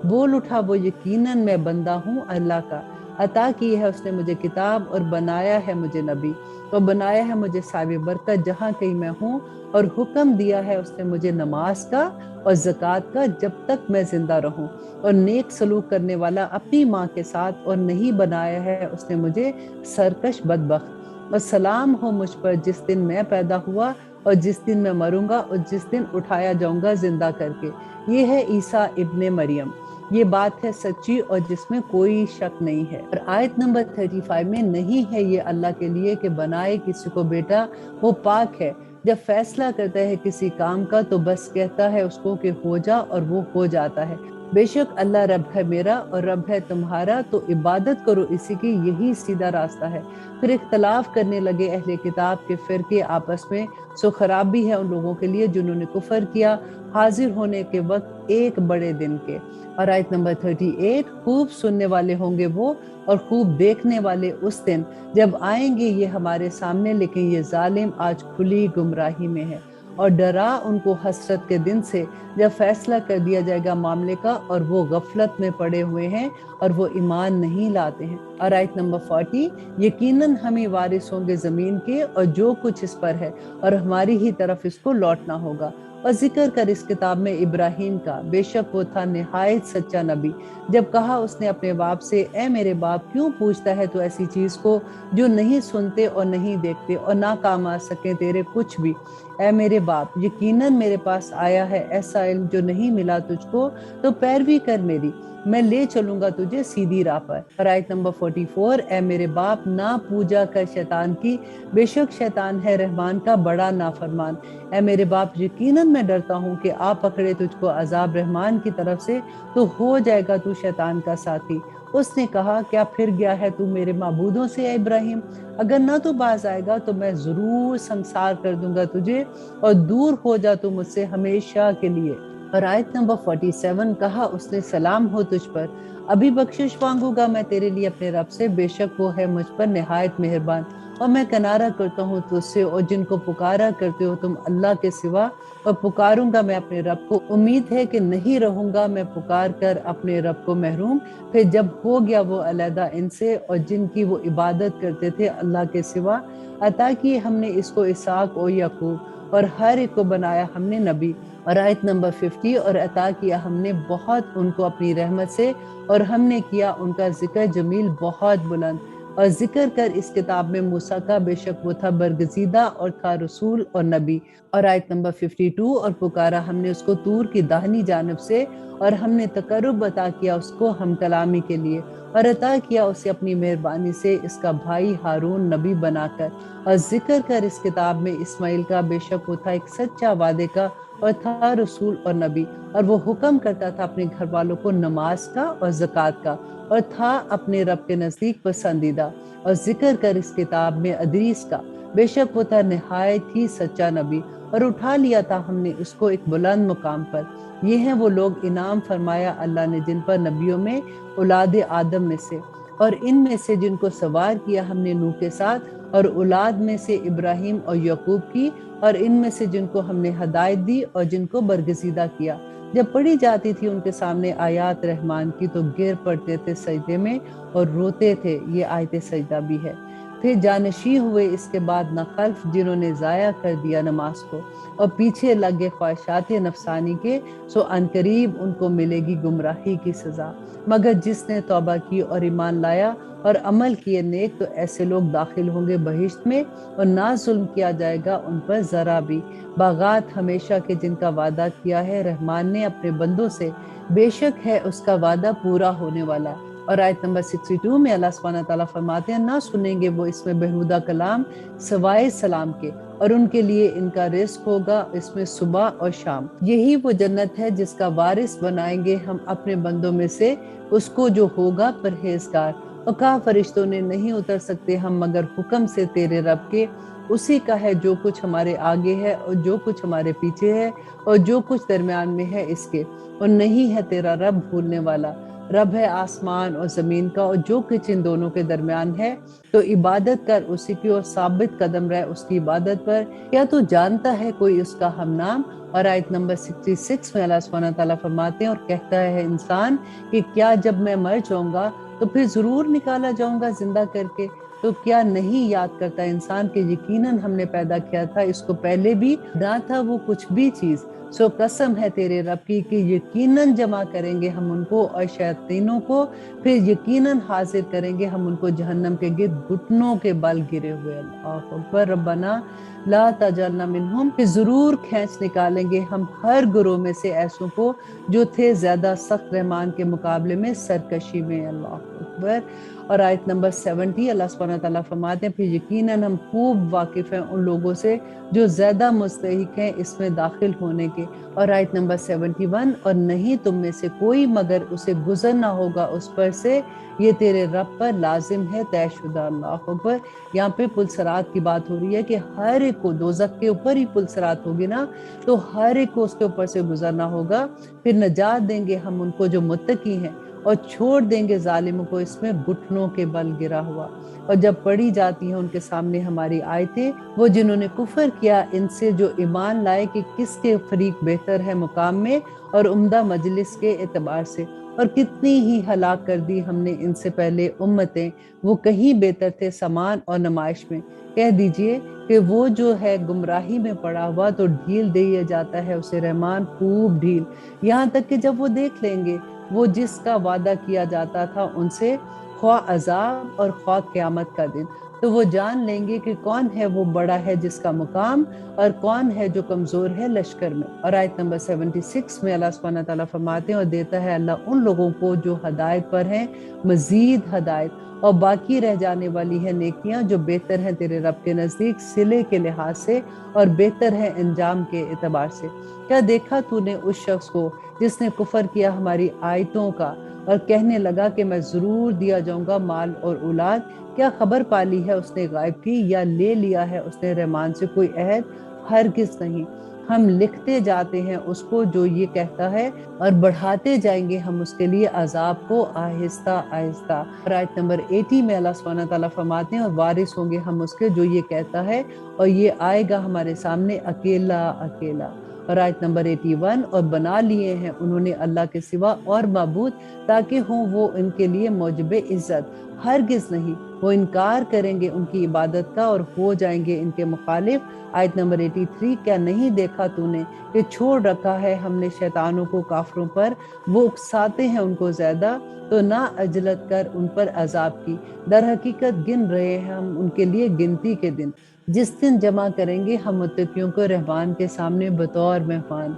बोल उठा वो यकीनन मैं बंदा हूँ अल्लाह का, अता की है उसने मुझे किताब और बनाया है मुझे नबी, और बनाया है मुझे साहिब बरकत जहाँ कहीं मैं हूँ, और हुक्म दिया है उसने मुझे नमाज का और ज़कात का जब तक मैं जिंदा रहूं, और नेक सलूक करने वाला अपनी माँ के साथ, और नहीं बनाया है उसने मुझे सरकश बदबख्त। और सलाम हो मुझ पर जिस दिन मैं पैदा हुआ और जिस दिन मैं मरूंगा और जिस दिन उठाया जाऊंगा जिंदा करके। ये है ईसा इब्ने मरियम, ये बात है सच्ची और जिसमें कोई शक नहीं है। और आयत नंबर 35 में, नहीं है ये अल्लाह के लिए कि बनाए किसी को बेटा, वो पाक है, जब फैसला करता है किसी काम का तो बस कहता है उसको कि हो जा और वो हो जाता है। बेशक अल्लाह रब है मेरा और रब है तुम्हारा, तो इबादत करो इसी की, यही सीधा रास्ता है। फिर इख्तलाफ करने लगे अहले किताब के फिरके आपस में, सो खराबी है उन लोगों के लिए जिन्होंने कुफर किया हाजिर होने के वक्त एक बड़े दिन के। और आयत नंबर 38, खूब सुनने वाले होंगे वो और खूब देखने वाले उस दिन जब आएंगे ये हमारे सामने, लेकिन ये जालिम आज खुली गुमराही में है। और डरा उनको हसरत के दिन से जब फैसला कर दिया जाएगा मामले का, और वो गफलत में पड़े हुए हैं और वो ईमान नहीं लाते हैं। और आयत नंबर 40, यकीनन हम ही वारिस होंगे जमीन के और जो कुछ इस पर है, और हमारी ही तरफ इसको लौटना होगा। और जिक्र कर इस किताब में इब्राहिम का, बेशक वो था निहायत सच्चा नबी, जब कहा उसने अपने बाप से, ए मेरे बाप क्यों पूछता है तो ऐसी चीज को जो नहीं सुनते और नहीं देखते और ना काम आ सके तेरे कुछ भी। ए मेरे बाप, यकीनन मेरे पास आया है ऐसा इल्म जो नहीं मिला तुझको, तो पैरवी कर मेरी, मैं ले चलूंगा तुझे सीधी राह पर। और आयत नंबर 44, ए मेरे बाप ना पूजा कर शैतान की, बेशक शैतान है रहमान का बड़ा नाफरमान। ए मेरे बाप, यकीनन मैं डरता हूँ कि आप पकड़े तुझको अजाब रहमान की तरफ से, तो हो जाएगा तू शैतान का साथी। उसने कहा, क्या फिर गया है तू मेरे माबूदों से ए इब्राहिम, अगर ना तो बाज आएगा तो मैं जरूर संसार कर दूंगा तुझे, और दूर हो जा तू मुझसे हमेशा के लिए। और आयत नंबर 47, कहा उसने, सलाम हो तुझ पर, अभी बख्शिश मांगूंगा मैं तेरे लिए अपने रब से, बेशक वो है मुझ पर निहायत मेहरबान। और मैं किनारा करता हूँ तुझसे और जिनको पुकारा करते हो तुम अल्लाह के सिवा, और पुकारूंगा मैं अपने रब को, उम्मीद है कि नहीं रहूंगा मैं पुकार कर अपने रब को महरूम। फिर जब हो गया वो अलहदा इनसे और जिनकी वो इबादत करते थे अल्लाह के सिवा, अता किए हमने इसको इसाक और याकूब, और हर एक को बनाया हमने नबी। और आयत नंबर 50, और अता किया हमने बहुत उनको अपनी रहमत से, और हमने किया उनका जिक्र जमील बहुत बुलंद। اور ذکر کر اس کتاب میں موسیٰ کا، بے شک وہ تھا برگزیدہ اور تھا رسول اور نبی۔ اور آیت نمبر 52، اور پکارا ہم نے اس کو طور کی داہنی جانب سے، اور ہم نے تقرب عطا کیا اس کو ہم کلامی کے لیے، اور عطا کیا اسے اپنی مہربانی سے اس کا بھائی ہارون نبی بنا کر۔ اور ذکر کر اس کتاب میں اسماعیل کا، بے شک وہ تھا ایک سچا وعدے کا اور تھا رسول اور نبی، اور وہ حکم کرتا تھا اپنے گھر والوں کو نماز کا اور زکوٰۃ کا، اور تھا اپنے رب کے نزدیک پسندیدہ۔ اور ذکر کر اس کتاب میں ادریس کا، بے شک وہ تھا نہایت ہی سچا نبی، اور اٹھا لیا تھا ہم نے اس کو ایک بلند مقام پر۔ یہ ہیں وہ لوگ انعام فرمایا اللہ نے جن پر نبیوں میں اولاد آدم میں سے، اور ان میں سے جن کو سوار کیا ہم نے نوح کے ساتھ، اور اولاد میں سے ابراہیم اور یعقوب کی، اور ان میں سے جن کو ہم نے ہدایت دی اور جن کو برگزیدہ کیا۔ جب پڑھی جاتی تھی ان کے سامنے آیات رحمان کی تو گر پڑتے تھے سجدے میں اور روتے تھے۔ یہ آیت سجدہ بھی ہے۔ پھر جانشین ہوئے اس کے بعد نہ خلف، جنہوں نے ضائع کر دیا نماز کو اور پیچھے لگے خواہشات نفسانی کے، سو عنقریب ان کو ملے گی گمراہی کی سزا۔ مگر جس نے توبہ کی اور ایمان لایا اور عمل کیے نیک، تو ایسے لوگ داخل ہوں گے بہشت میں، اور نہ ظلم کیا جائے گا ان پر ذرا بھی۔ باغات ہمیشہ کے جن کا وعدہ کیا ہے رحمان نے اپنے بندوں سے، بے شک ہے اس کا وعدہ پورا ہونے والا۔ اور آیت نمبر 62 میں اللہ سبحانہ تعالیٰ فرماتے ہیں، نہ سنیں گے وہ اس میں بےہودہ کلام سوائے سلام کے، اور ان کے لیے ان کا رزق ہوگا اس میں صبح اور شام۔ یہی وہ جنت ہے جس کا وارث بنائیں گے ہم اپنے بندوں میں سے اس کو جو ہوگا پرہیزگار۔ اور کہا فرشتوں نے، نہیں اتر سکتے ہم مگر حکم سے تیرے رب کے، اسی کا ہے جو کچھ ہمارے آگے ہے اور جو کچھ ہمارے پیچھے ہے اور جو کچھ درمیان میں ہے اس کے، اور نہیں ہے تیرا رب بھولنے والا۔ رب ہے آسمان اور زمین کا اور جو کچھ ان دونوں کے درمیان ہے، تو عبادت کر اسی کی اور ثابت قدم رہ اس کی عبادت پر۔ کیا تو جانتا ہے کوئی اس کا ہم نام؟ اور آیت نمبر 66 میں اللہ سبحانہ تعالیٰ فرماتے ہیں، اور کہتا ہے انسان کہ کیا جب میں مر جاؤں گا تو پھر ضرور نکالا جاؤں گا زندہ کر کے؟ تو کیا نہیں یاد کرتا انسان کہ یقیناً ہم نے پیدا کیا تھا اس کو پہلے بھی، نہ تھا وہ کچھ بھی چیز۔ سو قسم ہے تیرے رب کی کہ یقیناً جمع کریں گے ہم ان کو اور شیاطینوں کو، پھر یقیناً حاضر کریں گے ہم ان کو جہنم کے گرد گھٹنوں کے بل گرے ہوئے۔ اللہ اکبر۔ ربنا لا تجعلنا منہم، کہ ضرور کھینچ نکالیں گے ہم ہر گروہ میں سے ایسوں کو جو تھے زیادہ سخت رحمان کے مقابلے میں سرکشی میں۔ اللہ اکبر۔ اور آیت نمبر 70 اللہ سبحانہ تعالیٰ فرماتے ہیں، پھر یقیناً ہم خوب واقف ہیں ان لوگوں سے جو زیادہ مستحق ہیں اس میں داخل ہونے کے۔ اور آیت نمبر 71، اور نہیں تم میں سے کوئی مگر اسے گزرنا ہوگا اس پر سے، یہ تیرے رب پر لازم ہے طے شدہ۔ اللہ اکبر۔ یہاں پہ پل صراط کی بات ہو رہی ہے کہ ہر ایک کو دوزخ کے اوپر ہی پل صراط ہوگی نا، تو ہر ایک کو اس کے اوپر سے گزرنا ہوگا۔ پھر نجات دیں گے ہم ان کو جو متقی ہیں، اور چھوڑ دیں گے ظالموں کو اس میں گھٹنوں کے بل گرا ہوا۔ اور جب پڑھی جاتی ہیں ان کے سامنے ہماری آیتیں، وہ جنہوں نے کفر کیا ان سے جو ایمان لائے، کہ کس کے فریق بہتر ہے مقام میں اور عمدہ مجلس کے اعتبار سے، اور کتنی ہی ہلاک کر دی ہم نے ان سے پہلے امتیں، وہ کہیں بہتر تھے سامان اور نمائش میں۔ کہہ دیجئے کہ وہ جو ہے گمراہی میں پڑا ہوا تو ڈھیل دیا جاتا ہے اسے رحمان خوب ڈھیل، یہاں تک کہ جب وہ دیکھ لیں گے وہ جس کا وعدہ کیا جاتا تھا ان سے، خواہ عذاب اور خواہ قیامت کا دن، تو وہ جان لیں گے کہ کون ہے وہ بڑا ہے جس کا مقام، اور کون ہے جو کمزور ہے لشکر میں۔ اور آیت نمبر 76 میں اللہ سبحانہ تعالیٰ فرماتے ہیں، اور دیتا ہے اللہ ان لوگوں کو جو ہدایت پر ہیں مزید ہدایت، اور باقی رہ جانے والی ہے نیکیاں جو بہتر ہیں تیرے رب کے نزدیک صلے کے لحاظ سے اور بہتر ہے انجام کے اعتبار سے۔ کیا دیکھا تو نے اس شخص کو جس نے کفر کیا ہماری آیتوں کا اور کہنے لگا کہ میں ضرور دیا جاؤں گا مال اور اولاد؟ کیا خبر پالی ہے اس نے غائب کی، یا لے لیا ہے اس نے رحمان سے کوئی عہد؟ ہرگز نہیں، ہم لکھتے جاتے ہیں اس کو جو یہ کہتا ہے، اور بڑھاتے جائیں گے ہم اس کے لیے عذاب کو آہستہ آہستہ۔ اور آیت نمبر 80 میں اللہ سبحانہ تعالیٰ فرماتے ہیں، اور وارث ہوں گے ہم اس کے جو یہ کہتا ہے، اور یہ آئے گا ہمارے سامنے اکیلا اکیلا۔ اور آیت نمبر 81 اور بنا لیے ہیں انہوں نے اللہ کے سوا اور معبود تاکہ ہوں وہ ان کے لیے موجب عزت، ہرگز نہیں وہ انکار کریں گے ان کی عبادت کا اور ہو جائیں گے ان کے مخالف۔ آیت نمبر 83 کیا نہیں دیکھا تو نے کہ چھوڑ رکھا ہے ہم نے شیطانوں کو کافروں پر، وہ اکساتے ہیں ان کو زیادہ، تو نہ عجلت کر ان پر عذاب کی، در حقیقت گن رہے ہیں ہم ان کے لیے گنتی کے دن، جس دن جمع کریں گے ہم متقیوں کو رحمان کے سامنے بطور مہمان۔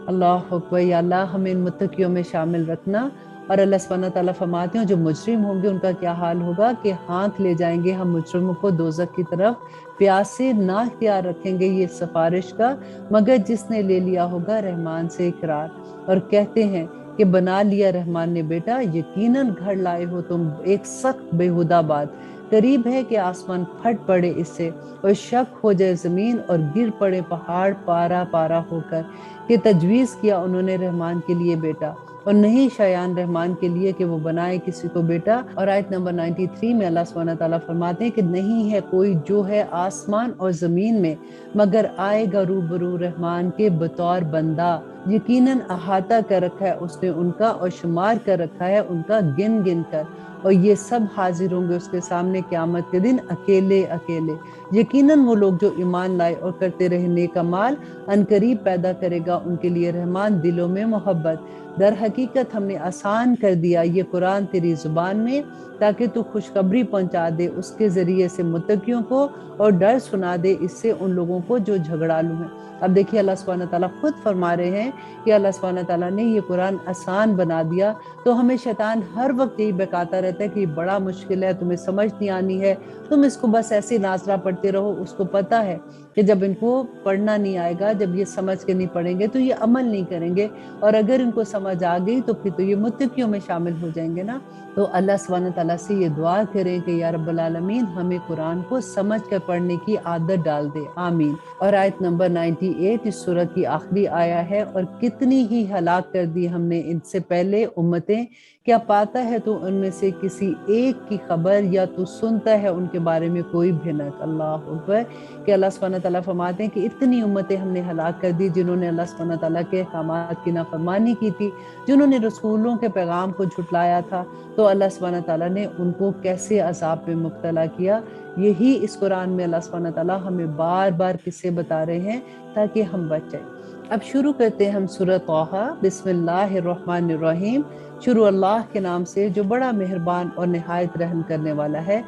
اللہ اکبر، یا اللہ ہمیں ان متقیوں میں شامل رکھنا۔ اور اللہ سبحانہ تعالیٰ فرماتے ہیں جو مجرم ہوں گے ان کا کیا حال ہوگا کہ ہانک لے جائیں گے ہم مجرموں کو دوزخ کی طرف، پیاس سے نہ اختیار رکھیں گے یہ سفارش کا مگر جس نے لے لیا ہوگا رحمان سے اقرار، اور کہتے ہیں کہ بنا لیا رحمان نے بیٹا، یقیناً گھڑ لائے ہو تم ایک سخت بےہودہ بات، قریب ہے کہ آسمان پھٹ پڑے اس سے اور شک ہو جائے زمین اور گر پڑے پہاڑ پارا پارا ہو کر، کہ تجویز کیا انہوں نے رحمان کے لیے بیٹا، اور نہیں شایان رحمان کے لیے کہ وہ بنائے کسی کو بیٹا۔ اور آیت نمبر 93 میں اللہ سبحانہ تعالیٰ فرماتے ہیں کہ نہیں ہے کوئی جو ہے آسمان اور زمین میں مگر آئے گا روبرو رحمان کے بطور بندہ، یقیناً احاطہ کر رکھا ہے اس نے ان کا اور شمار کر رکھا ہے ان کا گن گن کر، اور یہ سب حاضر ہوں گے اس کے سامنے قیامت کے دن اکیلے اکیلے۔ یقیناً وہ لوگ جو ایمان لائے اور کرتے رہے نیک اعمال، عنقریب پیدا کرے گا ان کے لیے رحمان دلوں میں محبت۔ در حقیقت ہم نے آسان کر دیا یہ قرآن تیری زبان میں تاکہ تو خوشخبری پہنچا دے اس کے ذریعے سے متقیوں کو اور ڈر سنا دے اس سے ان لوگوں کو جو جھگڑالو ہیں۔ اب دیکھیے اللہ سبحانہ تعالیٰ خود فرما رہے ہیں کہ اللہ سبحانہ تعالیٰ نے یہ قرآن آسان بنا دیا، تو ہمیں شیطان ہر وقت یہی بہکاتا رہتا ہے کہ یہ بڑا مشکل ہے، تمہیں سمجھ نہیں آنی ہے، تم اس کو بس ایسے ناظرہ پڑھتے رہو۔ اس کو پتا ہے کہ جب ان کو پڑھنا نہیں آئے گا، جب یہ سمجھ کے نہیں پڑھیں گے تو یہ عمل نہیں کریں گے، اور اگر ان کو سمجھ آ گئی تو پھر تو یہ متقیوں میں شامل ہو جائیں گے نا۔ تو اللہ سبحانہ تعالیٰ سے یہ دعا کریں کہ یا رب العالمین ہمیں قرآن کو سمجھ کر پڑھنے کی عادت ڈال دے، آمین۔ اور آیت نمبر 98 اس سورہ کی آخری آیا ہے، اور کتنی ہی ہلاک کر دی ہم نے ان سے پہلے امتیں، کیا پاتا ہے تو ان میں سے کسی ایک کی خبر یا تو سنتا ہے ان کے بارے میں کوئی بھنک۔ اللہ اکبر، کہ اللہ سبحانہ تعالیٰ فرماتے ہیں کہ اتنی امتیں ہم نے ہلاک کر دی جنہوں نے اللہ سبحانہ تعالیٰ کے احکامات کی نافرمانی کی تھی، جنہوں نے رسولوں کے پیغام کو جھٹلایا تھا، تو اللہ سبحانہ تعالیٰ نے ان کو کیسے عذاب میں مبتلا کیا۔ یہی اس قرآن میں اللہ سبحانہ تعالیٰ ہمیں بار بار قصے بتا رہے ہیں تاکہ ہم بچ جائیں۔ اب شروع کرتے ہیں ہم سورہ طٰہٰ۔ بسم اللہ الرحمن الرحیم، شروع اللہ کے نام سے جو بڑا مہربان اور نہایت رحم کرنے والا ہے۔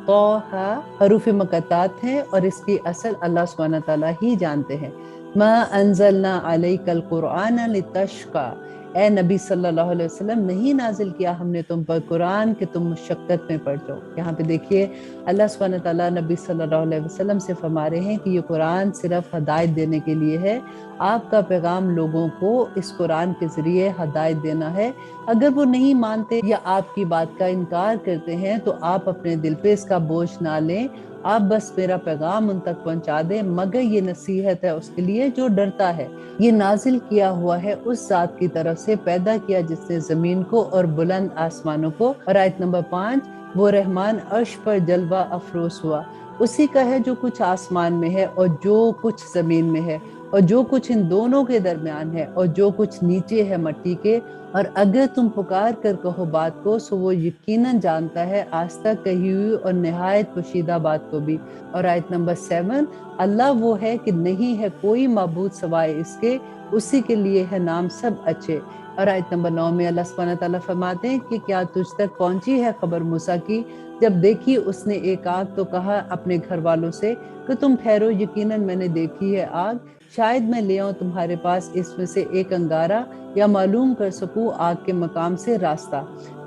طٰہٰ حروف مقطعات ہیں اور اس کی اصل اللہ سبحانہ تعالیٰ ہی جانتے ہیں۔ ما انزلنا علیک القرآن لتشقی، اے نبی صلی اللہ علیہ وسلم نہیں نازل کیا ہم نے تم پر قرآن کہ تم مشقت میں پڑ جاؤ۔ یہاں پہ دیکھیے اللہ سبحانہ تعالیٰ نبی صلی اللہ علیہ وسلم سے فرما رہے ہیں کہ یہ قرآن صرف ہدایت دینے کے لیے ہے، آپ کا پیغام لوگوں کو اس قرآن کے ذریعے ہدایت دینا ہے۔ اگر وہ نہیں مانتے یا آپ کی بات کا انکار کرتے ہیں تو آپ اپنے دل پہ اس کا بوجھ نہ لیں، آپ بس میرا پیغام ان تک پہنچا دیں، مگر یہ نصیحت ہے اس کے لیے جو ڈرتا ہے۔ یہ نازل کیا ہوا ہے اس ذات کی طرف سے پیدا کیا جس نے زمین کو اور بلند آسمانوں کو۔ اور آیت نمبر 5، وہ رحمان عرش پر جلوہ افروز ہوا، اسی کا ہے جو کچھ آسمان میں ہے اور جو کچھ زمین میں ہے اور جو کچھ ان دونوں کے درمیان ہے اور جو کچھ نیچے ہے مٹی کے، اور اگر تم پکار کر کہو بات کو سو وہ یقیناً جانتا ہے آہستہ کہی ہوئی اور نہایت پوشیدہ بات کو بھی۔ اور آیت نمبر 7، اللہ وہ ہے کہ نہیں ہے کوئی معبود سوائے اس کے، اسی کے لیے ہے نام سب اچھے۔ اور آیت نمبر 9 میں اللہ سبحانہ تعالیٰ فرماتے ہیں کہ کیا تجھ تک پہنچی ہے خبر موسیٰ کی، جب دیکھی اس نے ایک آگ تو کہا اپنے گھر والوں سے کہ تم ٹھہرو، یقیناً میں نے دیکھی ہے آگ، شاید میں لے آؤں تمہارے پاس اس میں سے ایک انگارہ یا معلوم کر سکوں آگ کے مقام سے راستہ۔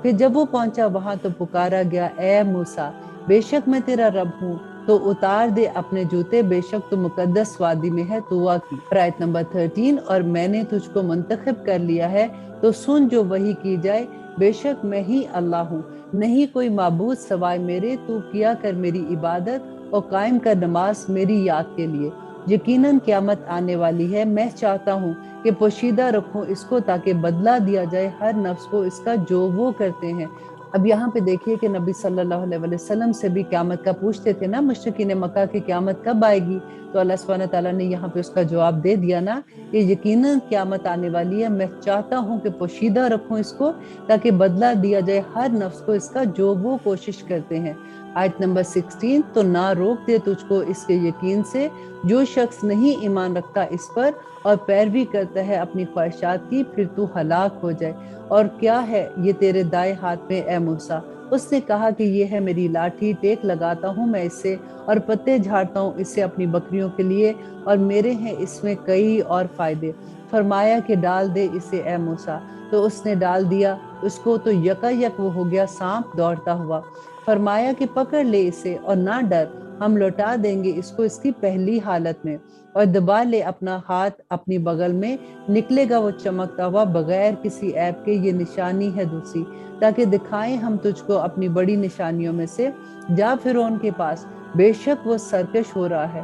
پھر جب وہ پہنچا وہاں تو پکارا گیا، اے موسیٰ بے شک میں تیرا رب ہوں، تو اتار دے اپنے جوتے، بے شک تو مقدس وادی میں ہے طویٰ کی۔ آیت نمبر 13، اور میں نے تجھ کو منتخب کر لیا ہے تو سن جو وحی کی جائے، بے شک میں ہی اللہ ہوں، نہیں کوئی معبود سوائے میرے، تو کیا کر میری عبادت اور قائم کر نماز میری یاد کے لیے۔ یقیناً قیامت آنے والی ہے، میں چاہتا ہوں کہ پوشیدہ رکھوں اس کو تاکہ بدلہ دیا جائے ہر نفس کو اس کا جو وہ کرتے ہیں، اب یہاں پہ دیکھیے کہ نبی صلی اللہ علیہ وسلم سے بھی قیامت کا پوچھتے تھے نا مشرکین مکہ کی قیامت کب آئے گی، تو اللہ سبحانہ تعالیٰ نے یہاں پہ اس کا جواب دے دیا نا کہ یقیناً قیامت آنے والی ہے، میں چاہتا ہوں کہ پوشیدہ رکھوں اس کو تاکہ بدلہ دیا جائے ہر نفس کو اس کا جو وہ کوشش کرتے ہیں۔ آیت نمبر 16، تو نہ روک دے تجھ کو اس کے یقین سے جو شخص نہیں ایمان رکھتا اس پر اور پیروی کرتا ہے اپنی خواہشات کی، پھر تو ہلاک ہو جائے۔ اور کیا ہے یہ تیرے دائیں ہاتھ میں اے موسیٰ؟ اس نے کہا کہ یہ ہے میری لاٹھی، ٹیک لگاتا ہوں میں اس سے اور پتے جھاڑتا ہوں اس سے اپنی بکریوں کے لیے، اور میرے ہیں اس میں کئی اور فائدے۔ فرمایا کہ ڈال دے اسے اے موسیٰ، تو اس نے ڈال دیا اس کو، تو یکا یک وہ ہو گیا سانپ دوڑتا ہوا۔ فرمایا کہ پکڑ لے اسے اور نہ ڈر، ہم لوٹا دیں گے اس کو اس کی پہلی حالت میں، اور دبا لے اپنا ہاتھ اپنی بغل میں، نکلے گا وہ چمکتا ہوا بغیر کسی عیب کے، یہ نشانی ہے دوسری، تاکہ دکھائیں ہم تجھ کو اپنی بڑی نشانیوں میں سے۔ جا فرعون کے پاس، بے شک وہ سرکش ہو رہا ہے۔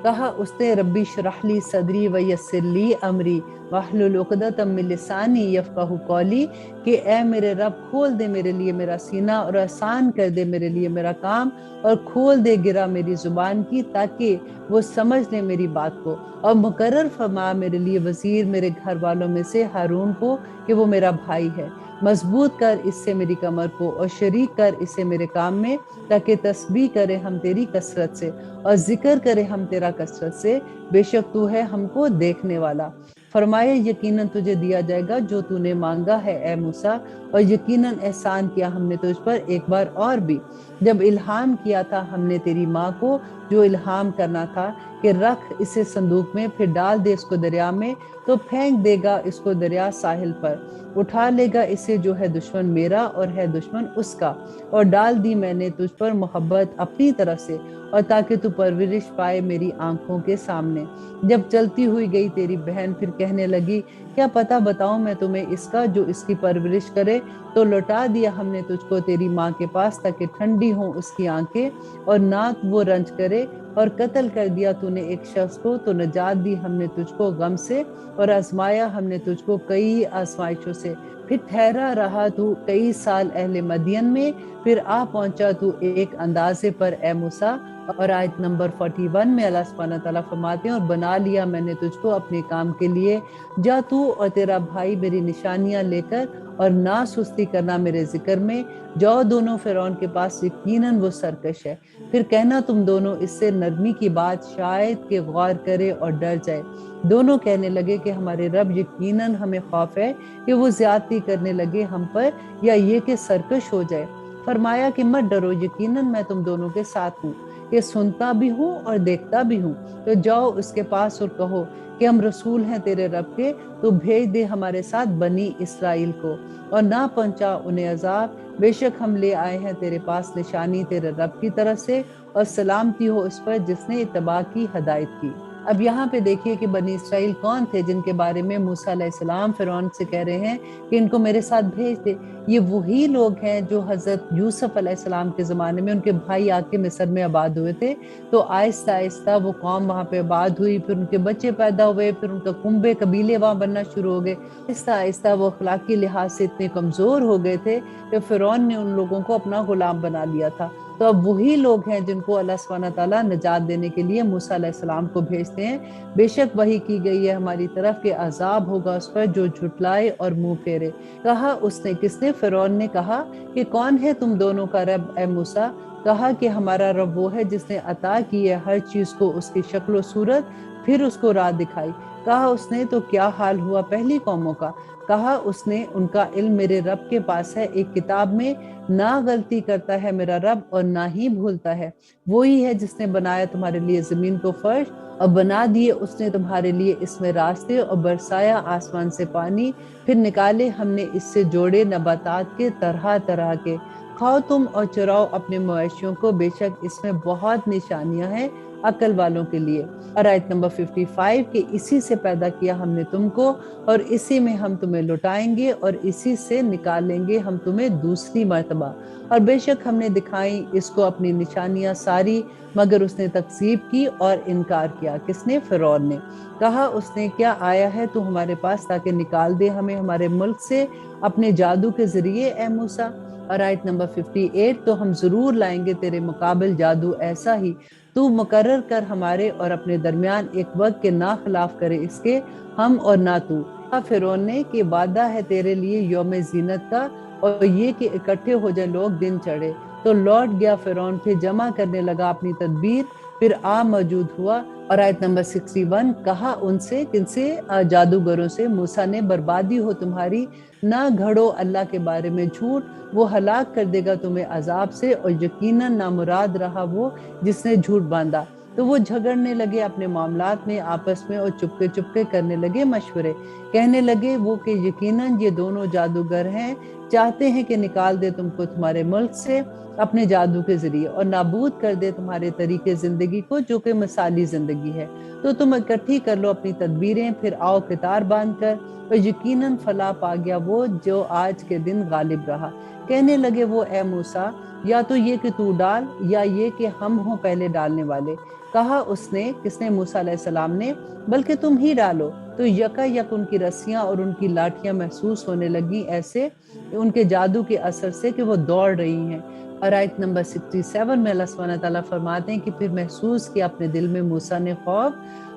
کہا اس نے ربی اشرح لی صدری ویسر لی امری واحلل عقدۃ من لسانی یفقہوا قولی، کہ اے میرے رب کھول دے میرے لیے میرا سینہ اور آسان کر دے میرے لیے میرا کام، اور کھول دے گرا میری زبان کی تاکہ وہ سمجھ لے میری بات کو، اور مقرر فرما میرے لیے وزیر میرے گھر والوں میں سے ہارون کو کہ وہ میرا بھائی ہے، مضبوط کر اس سے میری کمر کو اور شریک کر اسے میرے کام میں، تاکہ تسبیح کرے ہم تیری کثرت سے اور ذکر کرے ہم تیرا کثرت سے، بے شک تو ہے ہم کو دیکھنے والا۔ فرمایا یقیناً تجھے دیا جائے گا جو تو نے مانگا ہے اے موسیٰ، اور یقیناً احسان کیا ہم نے تجھ پر ایک بار اور بھی، جب الہام کیا تھا ہم نے تیری ماں کو جو الہام کرنا تھا کہ رکھ اسے صندوق میں، پھر ڈال دے اس کو دریا میں، تو پھینک دے گا اس کو دریا ساحل پر، اٹھا لے گا اسے جو ہے دشمن میرا اور ہے دشمن اس کا، اور ڈال دی میں نے تجھ پر محبت اپنی طرف سے، اور تاکہ تو پرورش پائے میری آنکھوں کے سامنے۔ جب چلتی ہوئی گئی تیری بہن پھر کہنے لگی کیا پتہ بتاؤں میں تمہیں اس کا جو اس کی پرورش کرے، تو لوٹا دیا ہم نے تجھ کو تیری ماں کے پاس تاکہ ٹھنڈی ہوں اس کی آنکھیں اور نہ وہ رنج کرے، اور قتل کر دیا تو نے ایک شخص کو تو نجات دی ہم نے تجھ کو غم سے، اور آزمایا ہم نے تجھ کو کئی آزمائشوں سے، پھر ٹھہرا رہا تو کئی سال اہل مدین میں، پھر آ پہنچا تو ایک اندازے پر اے موسیٰ۔ اور آیت نمبر 41 میں اللہ سبحانہ تعالیٰ فرماتے ہیں اور بنا لیا میں نے تجھ کو اپنے کام کے لیے، جا تو اور تیرا بھائی میری نشانیاں لے کر، اور نہ سستی کرنا میرے ذکر میں، جاؤ دونوں فرعون کے پاس یقیناً وہ سرکش ہے، پھر کہنا تم دونوں اس سے نرمی کی بات شاید کہ غور کرے اور ڈر جائے۔ دونوں کہنے لگے کہ ہمارے رب یقیناً ہمیں خوف ہے کہ وہ زیادتی کرنے لگے ہم پر، یا یہ کہ سرکش ہو جائے۔ فرمایا کہ مت ڈرو، یقیناً میں تم دونوں کے ساتھ ہوں، کہ سنتا بھی ہوں اور دیکھتا بھی ہوں، تو جاؤ اس کے پاس اور کہو کہ ہم رسول ہیں تیرے رب کے، تو بھیج دے ہمارے ساتھ بنی اسرائیل کو اور نہ پہنچا انہیں عذاب، بے شک ہم لے آئے ہیں تیرے پاس نشانی تیرے رب کی طرف سے، اور سلامتی ہو اس پر جس نے اتباع کی ہدایت کی۔ اب یہاں پہ دیکھیے کہ بنی اسرائیل کون تھے جن کے بارے میں موسیٰ علیہ السلام فرعون سے کہہ رہے ہیں کہ ان کو میرے ساتھ بھیج دے۔ یہ وہی لوگ ہیں جو حضرت یوسف علیہ السلام کے زمانے میں ان کے بھائی آ کے مصر میں آباد ہوئے تھے، تو آہستہ آہستہ وہ قوم وہاں پہ آباد ہوئی، پھر ان کے بچے پیدا ہوئے، پھر ان کا کنبے قبیلے وہاں بننا شروع ہو گئے۔ آہستہ آہستہ وہ اخلاقی لحاظ سے اتنے کمزور ہو گئے تھے کہ فرعون نے ان لوگوں کو اپنا غلام بنا لیا تھا۔ تو اب وہی لوگ ہیں جن کو اللہ سبحانہ تعالیٰ نجات دینے کے لیے موسیٰ علیہ السلام کو بھیجتے ہیں۔ بے شک وحی کی گئی ہے ہماری طرف کہ عذاب ہوگا اس پر جو جھٹلائے اور منہ پھیرے۔ کہا اس نے، کس نے؟ فرعون نے کہا کہ کون ہے تم دونوں کا رب اے موسیٰ؟ کہا کہ ہمارا رب وہ ہے جس نے عطا کی ہے ہر چیز کو اس کی شکل و صورت، پھر اس کو راہ دکھائی۔ کہا اس نے تو کیا حال ہوا پہلی قوموں کا؟ کہا اس نے ان کا علم میرے رب کے پاس ہے ایک کتاب میں، نہ غلطی کرتا ہے میرا رب اور نہ ہی بھولتا ہے۔ وہی ہے جس نے بنایا تمہارے لیے زمین کو فرش، اور بنا دیے اس نے تمہارے لیے اس میں راستے، اور برسایا آسمان سے پانی، پھر نکالے ہم نے اس سے جوڑے نباتات کے طرح طرح کے، کھاؤ تم اور چراؤ اپنے مویشیوں کو، بے شک اس میں بہت نشانیاں ہیں عقل والوں کے لیے۔ اور آیت نمبر 55 کہ اسی سے پیدا کیا ہم نے تم کو، اور اسی میں ہم تمہیں لٹائیں گے، اور اسی سے نکالیں گے ہم تمہیں دوسری مرتبہ، اور بے شک ہم نے دکھائیں اس کو اپنی نشانیاں ساری، مگر اس نے تکذیب کی اور انکار کیا۔ کس نے؟ فرعون نے۔ کہا اس نے کیا آیا ہے تو ہمارے پاس تاکہ نکال دے ہمیں ہمارے ملک سے اپنے جادو کے ذریعے اے موسیٰ؟ اور آیت نمبر 58 تو ہم ضرور لائیں گے تیرے مقابل جادو ایسا ہی، تو مقرر کر ہمارے اور اپنے درمیان ایک وقت کے نہ خلاف کرے اس کے ہم اور نہ تو۔ فرعون نے کہ وعدہ ہے تیرے لیے یوم زینت کا اور یہ کہ اکٹھے ہو جائے لوگ دن چڑھے، تو لوٹ گیا فرعون، پھر جمع کرنے لگا اپنی تدبیر، پھر موجود ہوا۔ اور آیت نمبر 61 کہا ان سے، کن سے؟ جادوگروں سے، موسیٰ نے بربادی ہو تمہاری، نہ گھڑو اللہ کے بارے میں جھوٹ، وہ ہلاک کر دے گا تمہیں عذاب سے، اور یقیناً نامراد رہا وہ جس نے جھوٹ باندھا۔ تو وہ جھگڑنے لگے اپنے معاملات میں آپس میں اور چپکے چپکے کرنے لگے مشورے، کہنے لگے وہ کہ یقیناً یہ دونوں جادوگر ہیں، چاہتے ہیں کہ نکال دے تم کو تمہارے ملک سے اپنے جادو کے ذریعے اور نابود کر دے تمہارے طریقے زندگی کو جو کہ مثالی زندگی ہے، تو تم اکٹھی کر لو اپنی تدبیریں، پھر آؤ قطار باندھ کر، اور یقیناً فلاح پا گیا وہ جو آج کے دن غالب رہا۔ کہنے لگے وہ اے موسیٰ، یا تو یہ کہ تو ڈال، یا یہ کہ ہم ہوں پہلے ڈالنے والے۔ کہا اس نے، کس نے؟ موسیٰ علیہ السلام نے، بلکہ تم ہی ڈالو۔ تو یکا یک ان کی رسیاں اور ان کی لاٹھیاں محسوس ہونے لگی ایسے ان کے جادو کے اثر سے کہ وہ دوڑ رہی ہیں۔ اور آیت نمبر 67 میں اللہ سبحانہ تعالیٰ فرماتے ہیں کہ پھر محسوس کیا اپنے دل میں موسیٰ نے خوف،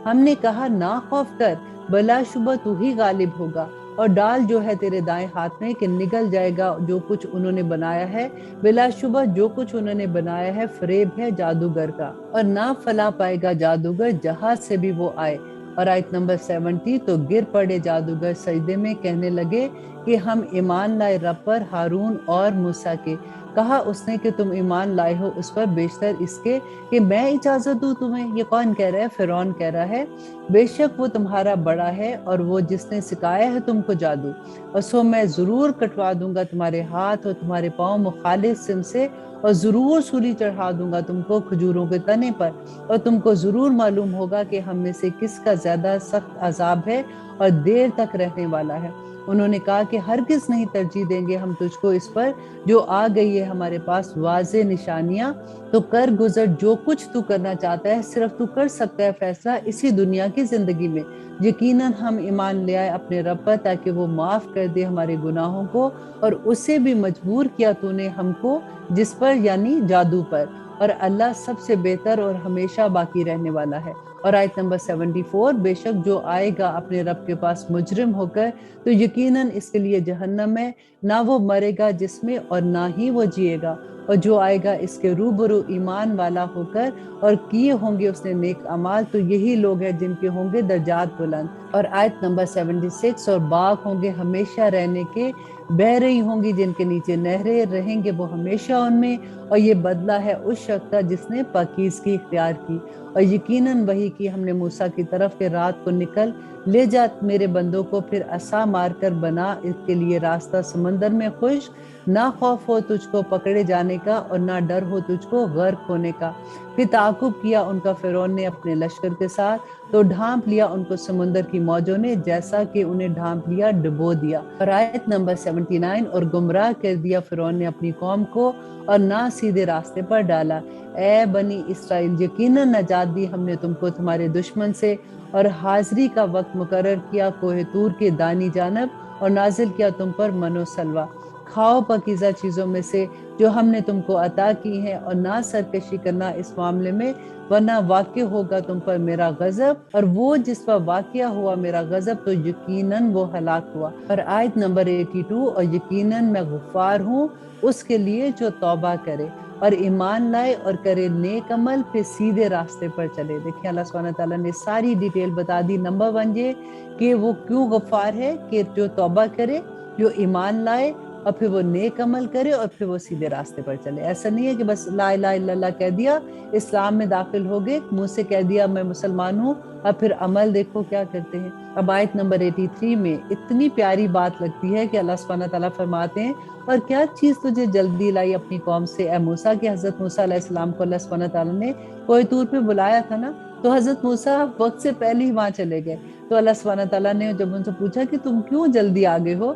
ہم نے کہا نہ خوف کر، بلا شبہ تو ہی غالب ہوگا، اور ڈال جو ہے تیرے دائیں ہاتھ میں کہ نگل جائے گا جو کچھ انہوں نے بنایا ہے، بلا شبہ جو کچھ انہوں نے بنایا ہے فریب ہے جادوگر کا، اور نہ فلاح پائے گا جادوگر جہاں سے بھی وہ آئے۔ اور آیت نمبر 70 تو گر پڑے جادوگر سجدے میں، کہنے لگے کہ ہم ایمان لائے رب پر، ہارون اور موسیٰ کے۔ کہا اس نے کہ تم ایمان لائے ہو اس پر بیشتر اس کے کہ میں اجازت دوں تمہیں۔ یہ کون کہہ رہا ہے؟ فرعون کہہ رہا ہے، بے شک وہ تمہارا بڑا ہے اور وہ جس نے سکھایا ہے تم کو جادو، اور سو میں ضرور کٹوا دوں گا تمہارے ہاتھ اور تمہارے پاؤں مخالف سم سے، اور ضرور سولی چڑھا دوں گا تم کو کھجوروں کے تنے پر، اور تم کو ضرور معلوم ہوگا کہ ہم میں سے کس کا زیادہ سخت عذاب ہے اور دیر تک رہنے والا ہے۔ انہوں نے کہا کہ ہرگز نہیں ترجیح دیں گے ہم تجھ کو اس پر جو آ گئی ہے ہمارے پاس واضح نشانیاں، تو کر گزر جو کچھ تو کرنا چاہتا ہے، صرف تو کر سکتا ہے فیصلہ اسی دنیا کی زندگی میں۔ یقیناً ہم ایمان لے آئے اپنے رب پر تاکہ وہ معاف کر دے ہمارے گناہوں کو، اور اسے بھی مجبور کیا تو نے ہم کو جس پر، یعنی جادو پر، اور اللہ سب سے بہتر اور ہمیشہ باقی رہنے والا ہے۔ اور آیت نمبر 74 بے شک جو آئے گا اپنے رب کے پاس مجرم ہو کر تو یقیناً اس کے لیے جہنم ہے، نہ وہ مرے گا جس میں اور نہ ہی وہ جیے گا، اور جو آئے گا اس کے روبرو ایمان والا ہو کر اور کیے ہوں گے اس نے نیک اعمال، تو یہی لوگ ہیں جن کے ہوں گے درجات بلند۔ اور آیت نمبر 76 اور باغ ہوں گے ہمیشہ رہنے کے، بہ رہی ہوں گی جن کے نیچے نہریں، رہیں گے وہ ہمیشہ ان میں، اور یہ بدلہ ہے اس شخص کا جس نے پاکیزگی اختیار کی۔ اور یقیناً وہی کی ہم نے موسیٰ کی طرف کہ رات کو نکل لے جا میرے بندوں کو، پھر عصا مار کر بنا اس کے لیے راستہ سمندر میں خشک، نہ خوف ہو تجھ کو پکڑے جانے کا اور نہ ڈر ہو تجھ کو غرق ہونے کا۔ پھر تعاقب کیا ان کا فرعون نے اپنے لشکر کے ساتھ، تو ڈھانپ لیا ان کو سمندر کی موجوں نے، جیسا کہ انہیں ڈھانپ لیا ڈبو دیا۔ اور آیت نمبر 79 اور گمراہ کر دیا فرعون نے اپنی قوم کو اور نہ سیدھے راستے پر ڈالا۔ اے بنی اسرائیل، یقیناً نجات دی ہم نے تم کو تمہارے دشمن سے، اور حاضری کا وقت مقرر کیا کوہ طور کے دانی جانب، اور نازل کیا تم پر من و سلوہ۔ کھاؤ پاکیزہ چیزوں میں سے جو ہم نے تم کو عطا کی ہیں، اور نہ سرکشی کرنا اس معاملے میں، ورنہ واقع ہوگا تم پر میرا غضب، اور وہ جس پر واقع ہوا میرا غضب تو یقیناً وہ ہلاک ہوا۔ اور آیت نمبر 82 اور یقیناً میں غفار ہوں اس کے لیے جو توبہ کرے اور ایمان لائے اور کرے نیک عمل، پھر سیدھے راستے پر چلے۔ دیکھیں اللہ سبحانہ تعالیٰ نے ساری ڈیٹیل بتا دی۔ نمبر 1 یہ کہ وہ کیوں غفار ہے، کہ جو توبہ کرے، جو ایمان لائے، اور پھر وہ نیک عمل کرے، اور پھر وہ سیدھے راستے پر چلے۔ ایسا نہیں ہے کہ بس لا الہ الا اللہ کہہ دیا، اسلام میں داخل ہو گئے، منہ سے کہہ دیا میں مسلمان ہوں، اور پھر عمل دیکھو کیا کرتے ہیں۔ اب آیت نمبر 83 میں اتنی پیاری بات لگتی ہے کہ اللہ سبحانہ تعالیٰ فرماتے ہیں، اور کیا چیز تجھے جلدی لائی اپنی قوم سے اے موسیٰ، کہ حضرت موسیٰ علیہ السلام کو اللہ سبحانہ تعالیٰ نے کوہ طور پہ بلایا تھا نا، تو حضرت موسیٰ وقت سے پہلے ہی وہاں چلے گئے۔ تو اللہ سبحانہ تعالیٰ نے جب ان سے پوچھا کہ تم کیوں جلدی آگے ہو،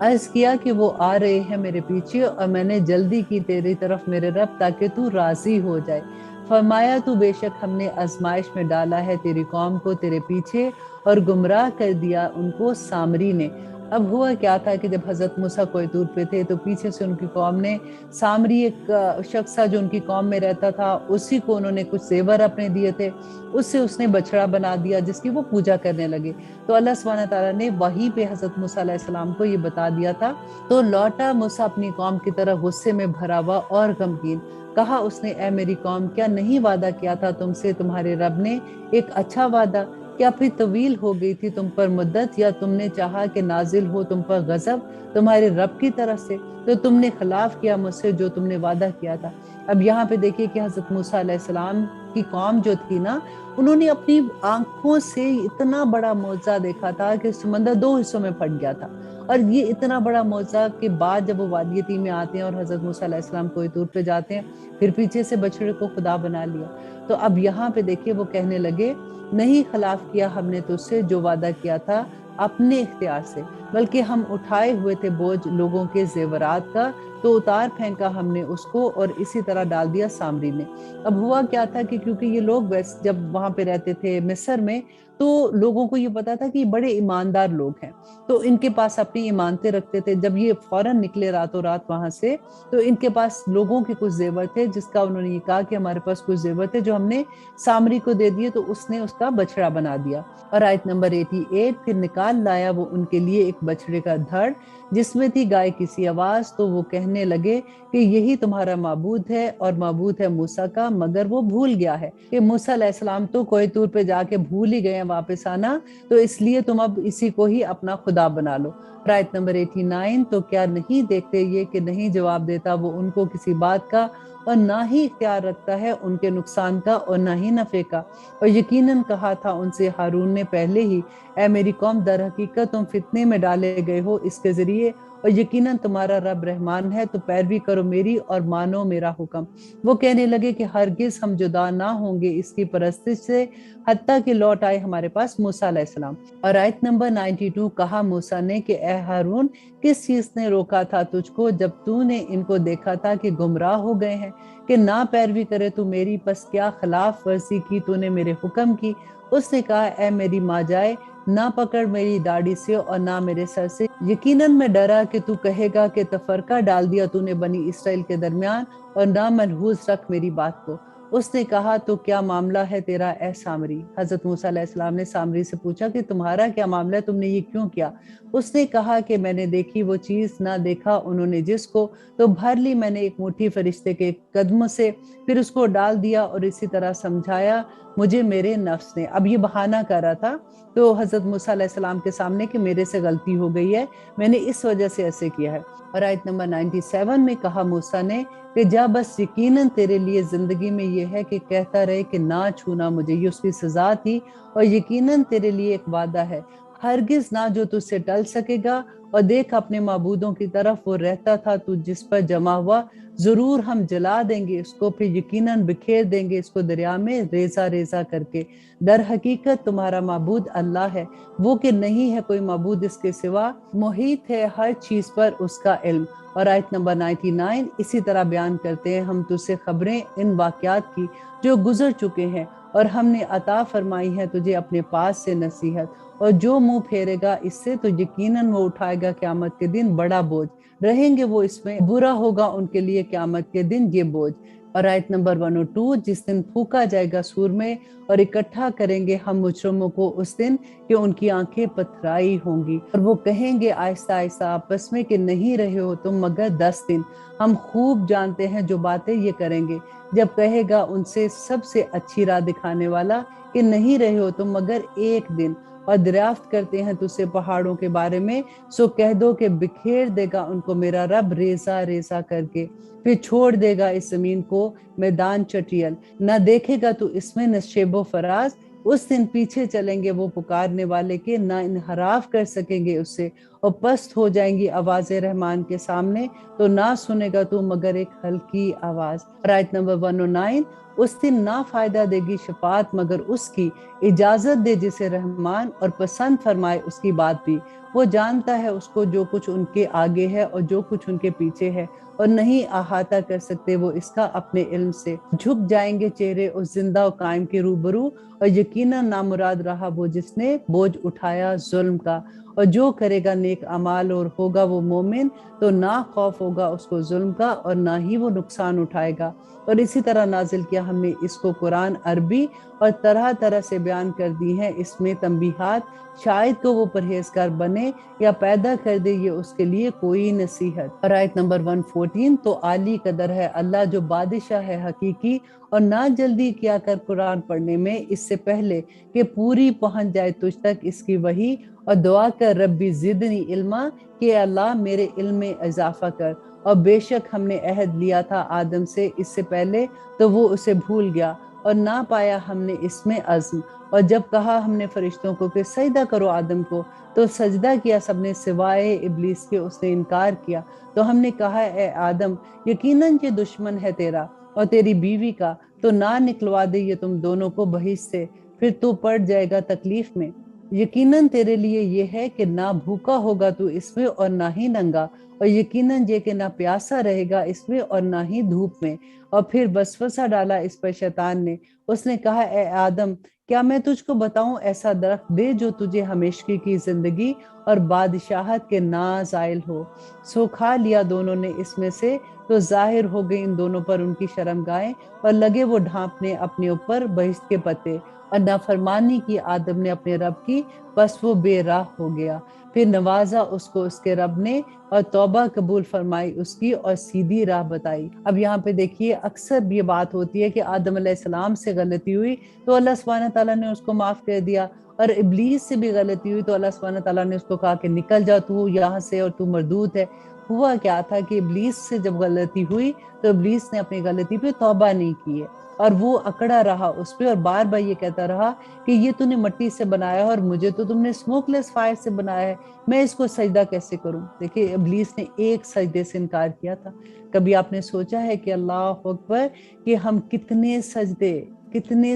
عرض کیا کہ وہ آ رہے ہیں میرے پیچھے، اور میں نے جلدی کی تیری طرف میرے رب تاکہ تو راضی ہو جائے۔ فرمایا تو بے شک ہم نے آزمائش میں ڈالا ہے تیری قوم کو تیرے پیچھے، اور گمراہ کر دیا ان کو سامری نے۔ अब हुआ क्या था कि जब हजरत मूसा कोहे तूर पे थे तो पीछे से उनकी कौम ने सामरी एक शख्स था जो उनकी कौम में रहता था, उसी को उन्होंने कुछ जेवर अपने दिए थे, उससे उसने बछड़ा बना दिया जिसकी वो पूजा करने लगे। तो अल्लाह सुब्हानहू तआला ने वहीं पे हजरत मूसा अलैहिस्सलाम को ये बता दिया था। तो लौटा मूसा अपनी कौम की तरफ गुस्से में भरा हुआ और गमगीन। कहा उसने, ए मेरी कौम, क्या नहीं वादा किया था तुमसे तुम्हारे रब ने एक अच्छा वादा? क्या फिर तवील हो गई थी तुम पर मुद्दत, या तुमने चाहा कि नाजिल हो तुम पर गजब तुम्हारे रब की तरफ से? तो तुमने खिलाफ किया मुझसे जो तुमने वादा किया था। अब यहाँ पे देखिए कि हजरत मूसा अलैहिस्सलाम की कौम जो थी ना, उन्होंने अपनी आंखों से इतना बड़ा मौजज़ा देखा था कि समंदर दो हिस्सों में फट गया था। और ये इतना बड़ा मौजज़ा के बाद जब वो वादी यतीम में आते हैं और हजरत मूसा अलैहिस्सलाम कोहे तूर पे जाते हैं, फिर पीछे से बछड़े को खुदा बना लिया। तो अब यहाँ पे देखिए वो कहने लगे, नहीं खिलाफ किया हमने तुझसे जो वादा किया था अपने इख्तियार से, बल्कि हम उठाए हुए थे बोझ लोगों के जेवरात का, तो उतार फेंका हमने उसको और इसी तरह डाल दिया सामरी में। अब हुआ क्या था कि क्योंकि ये लोग वैसे जब वहां पे रहते थे मिस्र में, तो लोगों को ये पता था कि ये बड़े ईमानदार लोग हैं, तो इनके पास अपनी इमानतें रखते थे। जब ये फौरन निकले रातों रात वहां से, तो इनके पास लोगों के कुछ जेवर थे, जिसका उन्होंने ये कहा कि हमारे पास कुछ जेवर थे जो हमने सामरी को दे दिए, तो उसने उसका बछड़ा बना दिया। और आयत नंबर 88, फिर निकाल लाया वो उनके लिए एक बछड़े का धड़ जिसमें थी गाय की सी आवाज, तो वो कहने लगे कि यही तुम्हारा माबूद है और माबूद है मूसा का, मगर वो भूल गया है कि मूसा अलैहिस्सलाम तो कोहे तूर पे जाके भूल ही गए हैं वापस आना, तो इसलिए तुम अब इसी को ही अपना खुदा बना लो। आयत नंबर 89, तो क्या नहीं देखते ये कि नहीं जवाब देता वो उनको किसी बात का, और ना ही इख्तियार रखता है उनके नुकसान का और ना ही नफे का। और यकीनन कहा था उनसे हारून ने पहले ही, ऐ मेरी कौम, दर हकीकत तुम फितने में डाले गए हो इसके जरिए, और यकीनन तुम्हारा रब रहमान है, तो पैरवी करो मेरी और मानो मेरा हुक्म। वो कहने लगे कि हरगिज हम जुदा ना होंगे इसकी परस्तिश से, हत्ता कि लौट आए हमारे पास मूसा अलैहिस्सलाम। और आयत नंबर 92, कहा मूसा ने कि ए हारून, किस चीज ने रोका था तुझको जब तूने इनको देखा था कि गुमराह हो गए हैं, कि ना पैरवी करे तू मेरी, बस क्या खिलाफ वर्जी की तूने मेरे हुक्म की? उसने कहा, ए मेरी माँ जाए, ना पकड़ मेरी दाढ़ी से और ना मेरे सर से, यकीनन मैं डरा कि तू कहेगा कि तफरका डाल दिया तूने बनी इसराइल के दरमियान, और ना मनहूस रख मेरी बात को। उसने कहा, तो क्या मामला है तेरा ए सामरी? हजरत मूसा अलैहिस्सलाम ने सामरी से पूछा कि तुम्हारा क्या मामला है, तुमने ये क्यों किया? उसने कहा कि मैंने देखी वो चीज, ना देखा उन्होंने जिसको, तो भर ली मैंने एक मुट्ठी फरिश्ते के कदमों से, फिर उसको डाल दिया और इसी तरह समझाया मुझे मेरे नफ्स ने। अब ये बहाना कर रहा था तो हजरत मूसा अलैहिस्सलाम के सामने कि मेरे से गलती हो गई है, मैंने इस वजह से ऐसे किया है। और आयत नंबर 97 में कहा मूसा ने कि जा, बस यकीनन तेरे लिए जिंदगी में ये है कि कहता रहे कि ना छूना मुझे, ये उसकी सजा थी, और यकीनन तेरे लिए एक वादा है, हरगिज ना जो तुझसे टल सकेगा। और देख अपने माबूदों की तरफ, वो रहता था तू जिस पर जमा हुआ, जरूर हम जला देंगे इसको, फिर यकीनन बिखेर देंगे इसको दरिया में रेजा रेजा करके। दर हकीकत तुम्हारा माबूद अल्लाह है, वो कि नहीं है कोई माबूद इसके सिवा, मुहीत है हर चीज पर उसका इल्म। और आयत नंबर 99 इसी तरह बयान करते हैं, हम तुझसे खबरें इन वाकयात की जो गुजर चुके हैं, और हमने अता फरमाई है तुझे अपने पास से नसीहत, और जो मुंह फेरेगा इससे तो यकीनन वो उठाएगा क़यामत के दिन बड़ा बोझ, रहेंगे वो इसमें, बुरा होगा उनके लिए क़यामत के दिन ये बोझ। और आयत नंबर 102, जिस दिन फूका जाएगा सूर में और इकट्ठा करेंगे हम मुजरिमों को उस दिन कि उनकी आंखें पथराई होंगी, और वो कहेंगे आहिस्ता आहिस्ता आपस में कि नहीं रहे हो तुम मगर 10 दिन, हम खूब जानते हैं जो बातें ये करेंगे। जब कहेगा उनसे सबसे अच्छी राह दिखाने वाला कि नहीं रहे हो तुम मगर एक दिन, और दरियाफ्त करते हैं तुझसे पहाड़ों के बारे में, सो कह दो कि बिखेर देगा उनको मेरा रब रेजा रेजा करके, फिर छोड़ देगा इस जमीन को मैदान चटियल, न देखेगा तू इसमें नशेबो फराज। उस दिन पीछे चलेंगे वो पुकारने वाले के, ना इनहराफ कर सकेंगे उससे, और पस्त हो जाएंगी आवाज़ रहमान के सामने, तो ना सुनेगा तू मगर एक हल्की आवाज। आयत नंबर 109, उस दिन ना फायदा देगी शफात मगर उसकी, इजाजत दे जिसे रहमान और पसंद फरमाए उसकी बात भी। वो जानता है उसको जो कुछ उनके आगे है और जो कुछ उनके पीछे है, और नहीं अहाता कर सकते वो इसका अपने इल्म से। झुक जाएंगे चेहरे उस जिंदा और कायम के रूबरू, और यकीनन नामुराद रहा वो जिसने बोझ उठाया जुल्म का। और जो करेगा नेक अमाल और होगा वो मोमिन तो ना खौफ होगा उसको जुल्म का और ना ही वो नुकसान उठाएगा। और इसी तरह नाजिल किया हमने इसको कुरान अरबी और तरह तरह से बयान कर दी हैं, इसमें तंबीहात शायद को वो परहेजगार बने या पैदा कर दे ये उसके लिए कोई नसीहत। और आयत नंबर 114, तो आली कदर है अल्लाह जो बादशाह है हकीकी, और ना जल्दी किया कर कुरान पढ़ने में इससे पहले कि पूरी पहुंच जाए तुझ तक इसकी वही, और दुआ कर रब्बी जिदनी इल्मा कि अल्लाह मेरे इल्म में इजाफा कर। और बेशक हमने अहद लिया था आदम से इससे पहले तो वो उसे भूल गया और ना पाया हमने इसमें अज़्म। और जब कहा हमने फरिश्तों को कि सजदा करो आदम को तो सजदा किया सबने सिवाय इब्लीस के, उसने इनकार किया। तो हमने कहा ए आदम यकीनन ये दुश्मन है तेरा और तेरी बीवी का, तो ना निकलवा दे ये तुम दोनों को बहिश्त से, फिर तू पड़ जाएगा तकलीफ में। यकीनन तेरे लिए ये है कि ना भूखा होगा तू इसमें और ना ही नंगा, और यकीनन ये कि ना प्यासा रहेगा इसमें और ना ही धूप में। और फिर वसवसा डाला इस पर शैतान ने, उसने कहा ए आदम क्या मैं तुझको बताऊं ऐसा दरख्त दे जो तुझे हमेशगी की जिंदगी और बादशाहत के नाज़ाइल हो। सो खा लिया दोनों ने इसमें से, तो जाहिर हो गई इन दोनों पर उनकी शर्मगाहें और लगे वो ढांपने अपने ऊपर बहिश्त के पत्ते। और नाफरमानी की आदम ने अपने रब की, बस वो बेराह हो गया। फिर नवाजा उसको उसके रब ने और तौबा कबूल फरमाई उसकी और सीधी राह बताई। अब यहाँ पे देखिए अक्सर ये बात होती है कि आदम अलैहिस्सलाम से गलती हुई तो अल्लाह सुब्हानहू तआला ने उसको माफ कर दिया, और इब्लीस से भी गलती हुई तो अल्लाह सुब्हानहू तआला ने उसको कहा कि निकल जा तू यहाँ से और तू मरदूद है। हुआ क्या था कि इब्लीस से जब गलती हुई तो इब्लीस ने अपनी गलती पे तौबा नहीं की है और वो अकड़ा रहा उस पे और बार बार ये कहता रहा कि ये तूने मिट्टी से बनाया है और मुझे तो तुमने स्मोकलेस फायर से बनाया है, मैं इसको सजदा कैसे करूं। देखिए इब्लीस ने एक सजदे से इनकार किया था। कभी आपने सोचा है कि अल्लाह अकबर कि हम कितने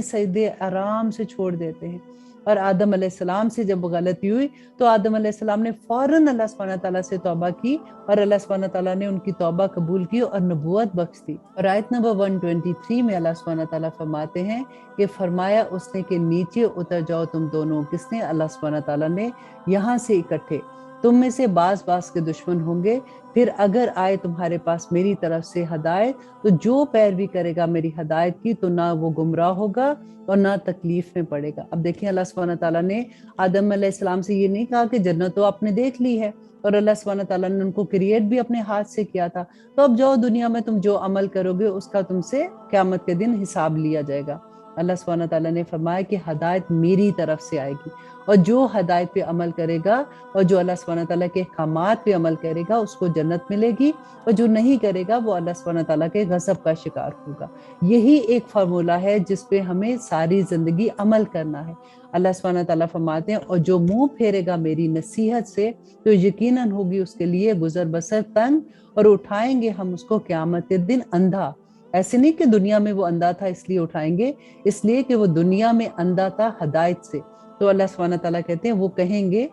सजदे आराम से छोड़ देते हैं। और आदम अलैहिस्सलाम से जब गलती हुई तो आदम अलैहिस्सलाम ने फौरन अल्लाह सुब्हानहू तआला से तौबा की और अल्लाह सुब्हानहू तआला ने उनकी तौबा कबूल की और नबूवत बख्श दी। और आयत नंबर 123 में अल्लाह सुब्हानहू तआला फरमाते हैं कि फरमाया उसने कि नीचे उतर जाओ तुम दोनों। किसने? अल्लाह सुब्हानहू तआला ने। यहाँ से इकट्ठे तुम में से बास बास के दुश्मन होंगे, फिर अगर आए तुम्हारे पास मेरी तरफ से हदायत तो जो पैरवी करेगा मेरी हदायत की तो ना वो गुमराह होगा और ना तकलीफ में पड़ेगा। अब देखिए अल्लाह सुब्हानहू तआला ने आदम अलैहिस्सलाम से ये नहीं कहा कि जन्नत तो आपने देख ली है, और अल्लाह सुब्हानहू तआला ने उनको क्रिएट भी अपने हाथ से किया था, तो अब जाओ दुनिया में तुम जो अमल करोगे उसका तुमसे क़यामत के दिन हिसाब लिया जाएगा। अल्लाह सुब्हानहू तआला ने फरमाया कि हदायत मेरी तरफ से आएगी, और जो हदायत पे अमल करेगा और जो अल्लाह सुब्हानहू तआला के अहकामात पे अमल करेगा उसको जन्नत मिलेगी, और जो नहीं करेगा वो अल्लाह सुब्हानहू तआला के गज़ब का शिकार होगा। यही एक फार्मूला है जिस पे हमें सारी जिंदगी अमल करना है। अल्लाह सुब्हानहू तआला फरमाते हैं और जो मुंह फेरेगा मेरी नसीहत से तो यकीनन होगी उसके लिए गुजर बसर तंग, और उठाएंगे हम उसको क़यामत के दिन अंधा। ऐसे नहीं कि दुनिया में वो अंधा था इसलिए उठाएंगे, इसलिए कि वो दुनिया में अंधा था हदायत से। तो अल्लाह सुब्हानहू तआला कहते हैं वो कहेंगे,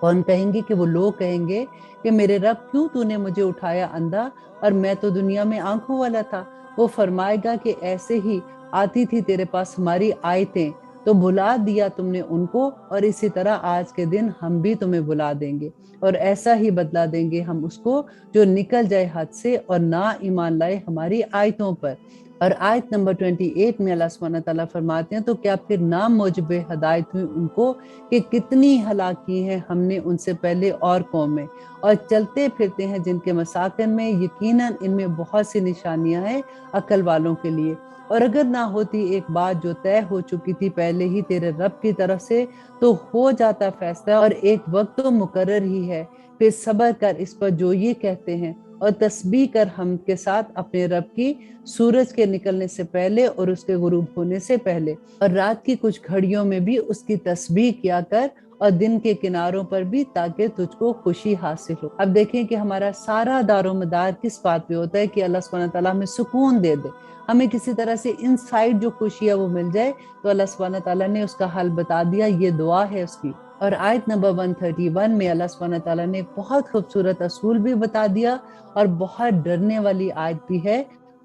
कौन कहेंगे? कि वो लोग कहेंगे कि मेरे रब क्यों तूने मुझे उठाया अंधा और मैं तो दुनिया में आंखों वाला था। वो फरमाएगा कि ऐसे ही आती थी तेरे पास हमारी आयतें तो भुला दिया तुमने उनको, और इसी तरह आज के दिन हम भी तुम्हें भुला देंगे और ऐसा ही बदला देंगे हम उसको जो निकल जाए हद से और ना ईमान लाए हमारी आयतों पर। और आयत नंबर 28 में अल्लाह सुब्हानहू तआला फरमाते हैं तो क्या फिर ना मुझबे हदायत हुई उनको कि कितनी हलाक की हैं हमने उनसे पहले और कौमें, और चलते फिरते हैं जिनके मसाकिन में, यकीनन इनमें बहुत सी निशानियां हैं अकल वालों के लिए। और अगर ना होती एक बात जो तय हो चुकी थी पहले ही तेरे रब की तरफ से तो हो जाता फैसला, और एक वक्त तो मुकर्रर ही है। फिर सब्र कर इस पर जो ये कहते हैं और तस्बीह कर हम के साथ अपने रब की, सूरज के निकलने से पहले और उसके गुरूब होने से पहले, और रात की कुछ घड़ियों में भी उसकी तस्बीह किया कर और दिन के किनारों पर भी, ताकि तुझको खुशी हासिल हो। अब देखें कि हमारा सारा दारोमदार किस बात पे होता है कि अल्लाह सुब्हानहू तआला हमें सुकून दे दे, हमें किसी तरह से इनसाइड जो खुशी है वो मिल जाए। तो अल्लाह सुब्हानहू तआला ने उसका हल बता दिया, ये दुआ है उसकी। और आयत नंबर 131 में अल्लाह सुब्हानहू तआला ने बहुत खूबसूरत असूल भी बता दिया और बहुत डरने वाली आयत भी है।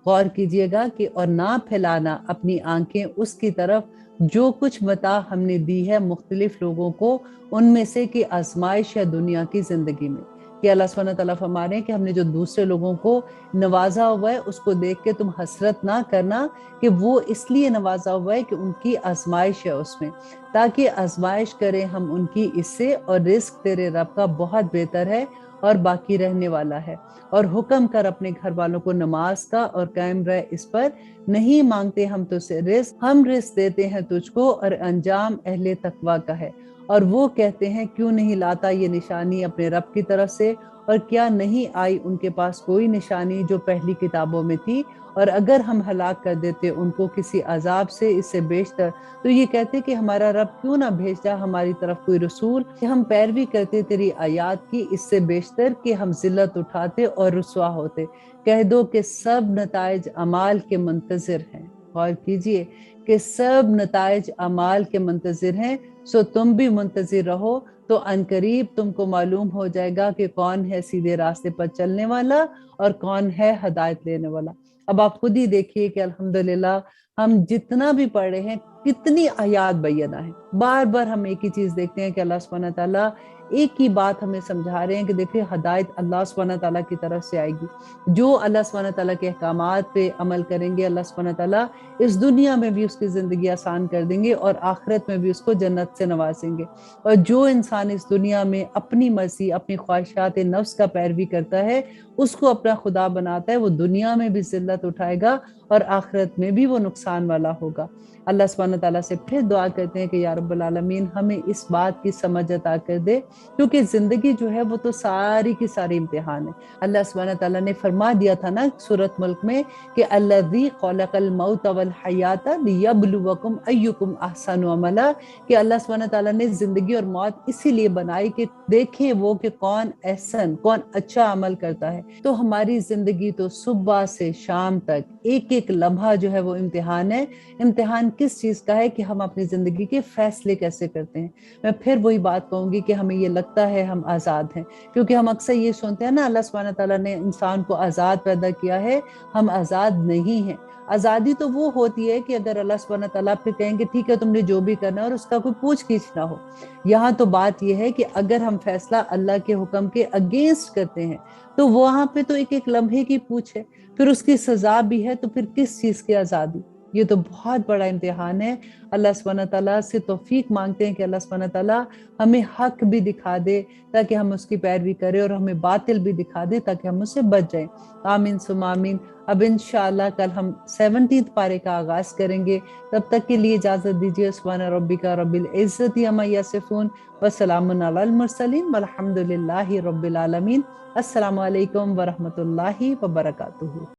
गौर कीजिएगा कि और ना फैलाना अपनी आंखें उसकी तरफ जो कुछ मता हमने दी है मुख्तलिफ लोगों को, उनमें से कि आजमाइश है दुनिया की जिंदगी में। कि अल्लाह सुब्हानहू व तआला फरमा रहे हैं कि हमने जो दूसरे लोगों को नवाजा हुआ है उसको देख के तुम हसरत ना करना, कि वो इसलिए नवाजा हुआ है कि उनकी आजमाइश है उसमें, ताकि आजमाइश करें हम उनकी इससे, और रिस्क तेरे रब का बहुत बेहतर है और बाकी रहने वाला है। और हुक्म कर अपने घर वालों को नमाज का और कायम रह इस पर, नहीं मांगते हम तुझसे रिस्क, हम रिस्क देते हैं तुझको, और अंजाम अहले तकवा का है। और वो कहते हैं क्यों नहीं लाता ये निशानी अपने रब की तरफ से, और क्या नहीं आई उनके पास कोई निशानी जो पहली किताबों में थी, और अगर हम हलाक कर देते उनको किसी अजाब से इससे बेशतर, तो ये कहते कि हमारा रब क्यों ना भेजा हमारी तरफ कोई रसूल, कि हम पैरवी करते तेरी आयात की इससे बेशतर, कि हम जिल्लत उठाते और रुसवा होते। कह दो कि सब नताइज अमाल के मुंतजिर हैं। गौर कीजिए कि सब नताइज अमाल के मुंतजिर हैं, सो तुम भी मुंतजिर रहो, तो अनकरीब तुमको मालूम हो जाएगा कि कौन है सीधे रास्ते पर चलने वाला और कौन है हदायत लेने वाला। अब आप खुद ही देखिए कि अल्हम्दुलिल्लाह हम जितना भी पढ़ रहे हैं, कितनी आयात बैयना है। बार बार हम एक ही चीज देखते हैं कि अल्लाह सुब्हानहू व तआला एक ही बात हमें समझा रहे हैं कि देखिए हदायत अल्लाह सुब्हानहू व तआला की तरफ से आएगी। जो अल्लाह सुब्हानहू व तआला के अहकामात पे अमल करेंगे, अल्लाह सुब्हानहू व तआला इस दुनिया में भी उसकी जिंदगी आसान कर देंगे और आखिरत में भी उसको जन्नत से नवाजेंगे। और जो इंसान इस दुनिया में अपनी मर्जी, अपनी ख्वाहिशात नफ्स का पैरवी करता है, उसको अपना खुदा बनाता है, वो दुनिया में भी जिल्लत उठाएगा और आखिरत में भी वो नुकसान वाला होगा। अल्लाह सुब्हानहू व तआला से फिर दुआ करते हैं कि या रब्बुल आलमीन हमें इस बात की समझ अता कर दे, क्योंकि जिंदगी जो है वो तो सारी की सारी इम्तिहान है। अल्लाह सुब्हानहू व तआला ने फरमा दिया था ना सूरत मुल्क में कि अल्लज़ी खलक़ल मौत वल हयात लियब्लुवकुम अय्युकुम अहसनु अमला, कि अल्लाह सुब्हानहू व तआला ने जिंदगी और मौत इसीलिए बनाई कि देखे वो कि कौन एहसन, कौन अच्छा अमल करता है। तो हमारी जिंदगी तो सुबह से शाम तक एक एक लम्हा जो है वो इम्तिहान है। इम्तिहान किस चीज का है कि हम अपनी जिंदगी के फैसले कैसे करते हैं। मैं फिर वही बात कहूंगी कि हमें ये लगता है हम आजाद हैं, क्योंकि हम अक्सर ये सुनते हैं ना अल्लाह सुब्हानहू व तआला ने इंसान को आजाद पैदा किया है, हम आजाद नहीं हैं। आजादी तो वो होती है कि अगर अल्लाह सुब्हानहू व तआला फिर कहेंगे ठीक है तुमने जो भी करना है, और उसका कोई पूछ खींच ना हो। यहाँ तो बात यह है कि अगर हम फैसला अल्लाह के हुक्म के अगेंस्ट करते हैं, तो वहां पे तो एक एक लम्हे की पूछ है, फिर उसकी सजा भी है, तो फिर किस चीज की आजादी। ये तो बहुत बड़ा इम्तिहान है। अल्लाह सुब्हानहू व तआला से तौफीक मांगते हैं कि अल्लाह सुब्हानहू व तआला हमें हक भी दिखा दे ताकि हम उसकी पैरवी करें, और हमें बातिल भी दिखा दे ताकि हम उससे बच जाएं। आमीन सुम्मा आमीन। अब इंशाअल्लाह कल हम 17th पारे का आगाज करेंगे। तब तक के लिए इजाजत दीजिए। सुब्हान रब्बिका रब्बिल इज्जति अम्मा यसिफून व सलामुन अलल मुरसलीन वल्हम्दुलिल्लाहि रब्बिल आलमीन। अस्सलामु अलैकुम व रहमतुल्लाहि व बरकातुहू।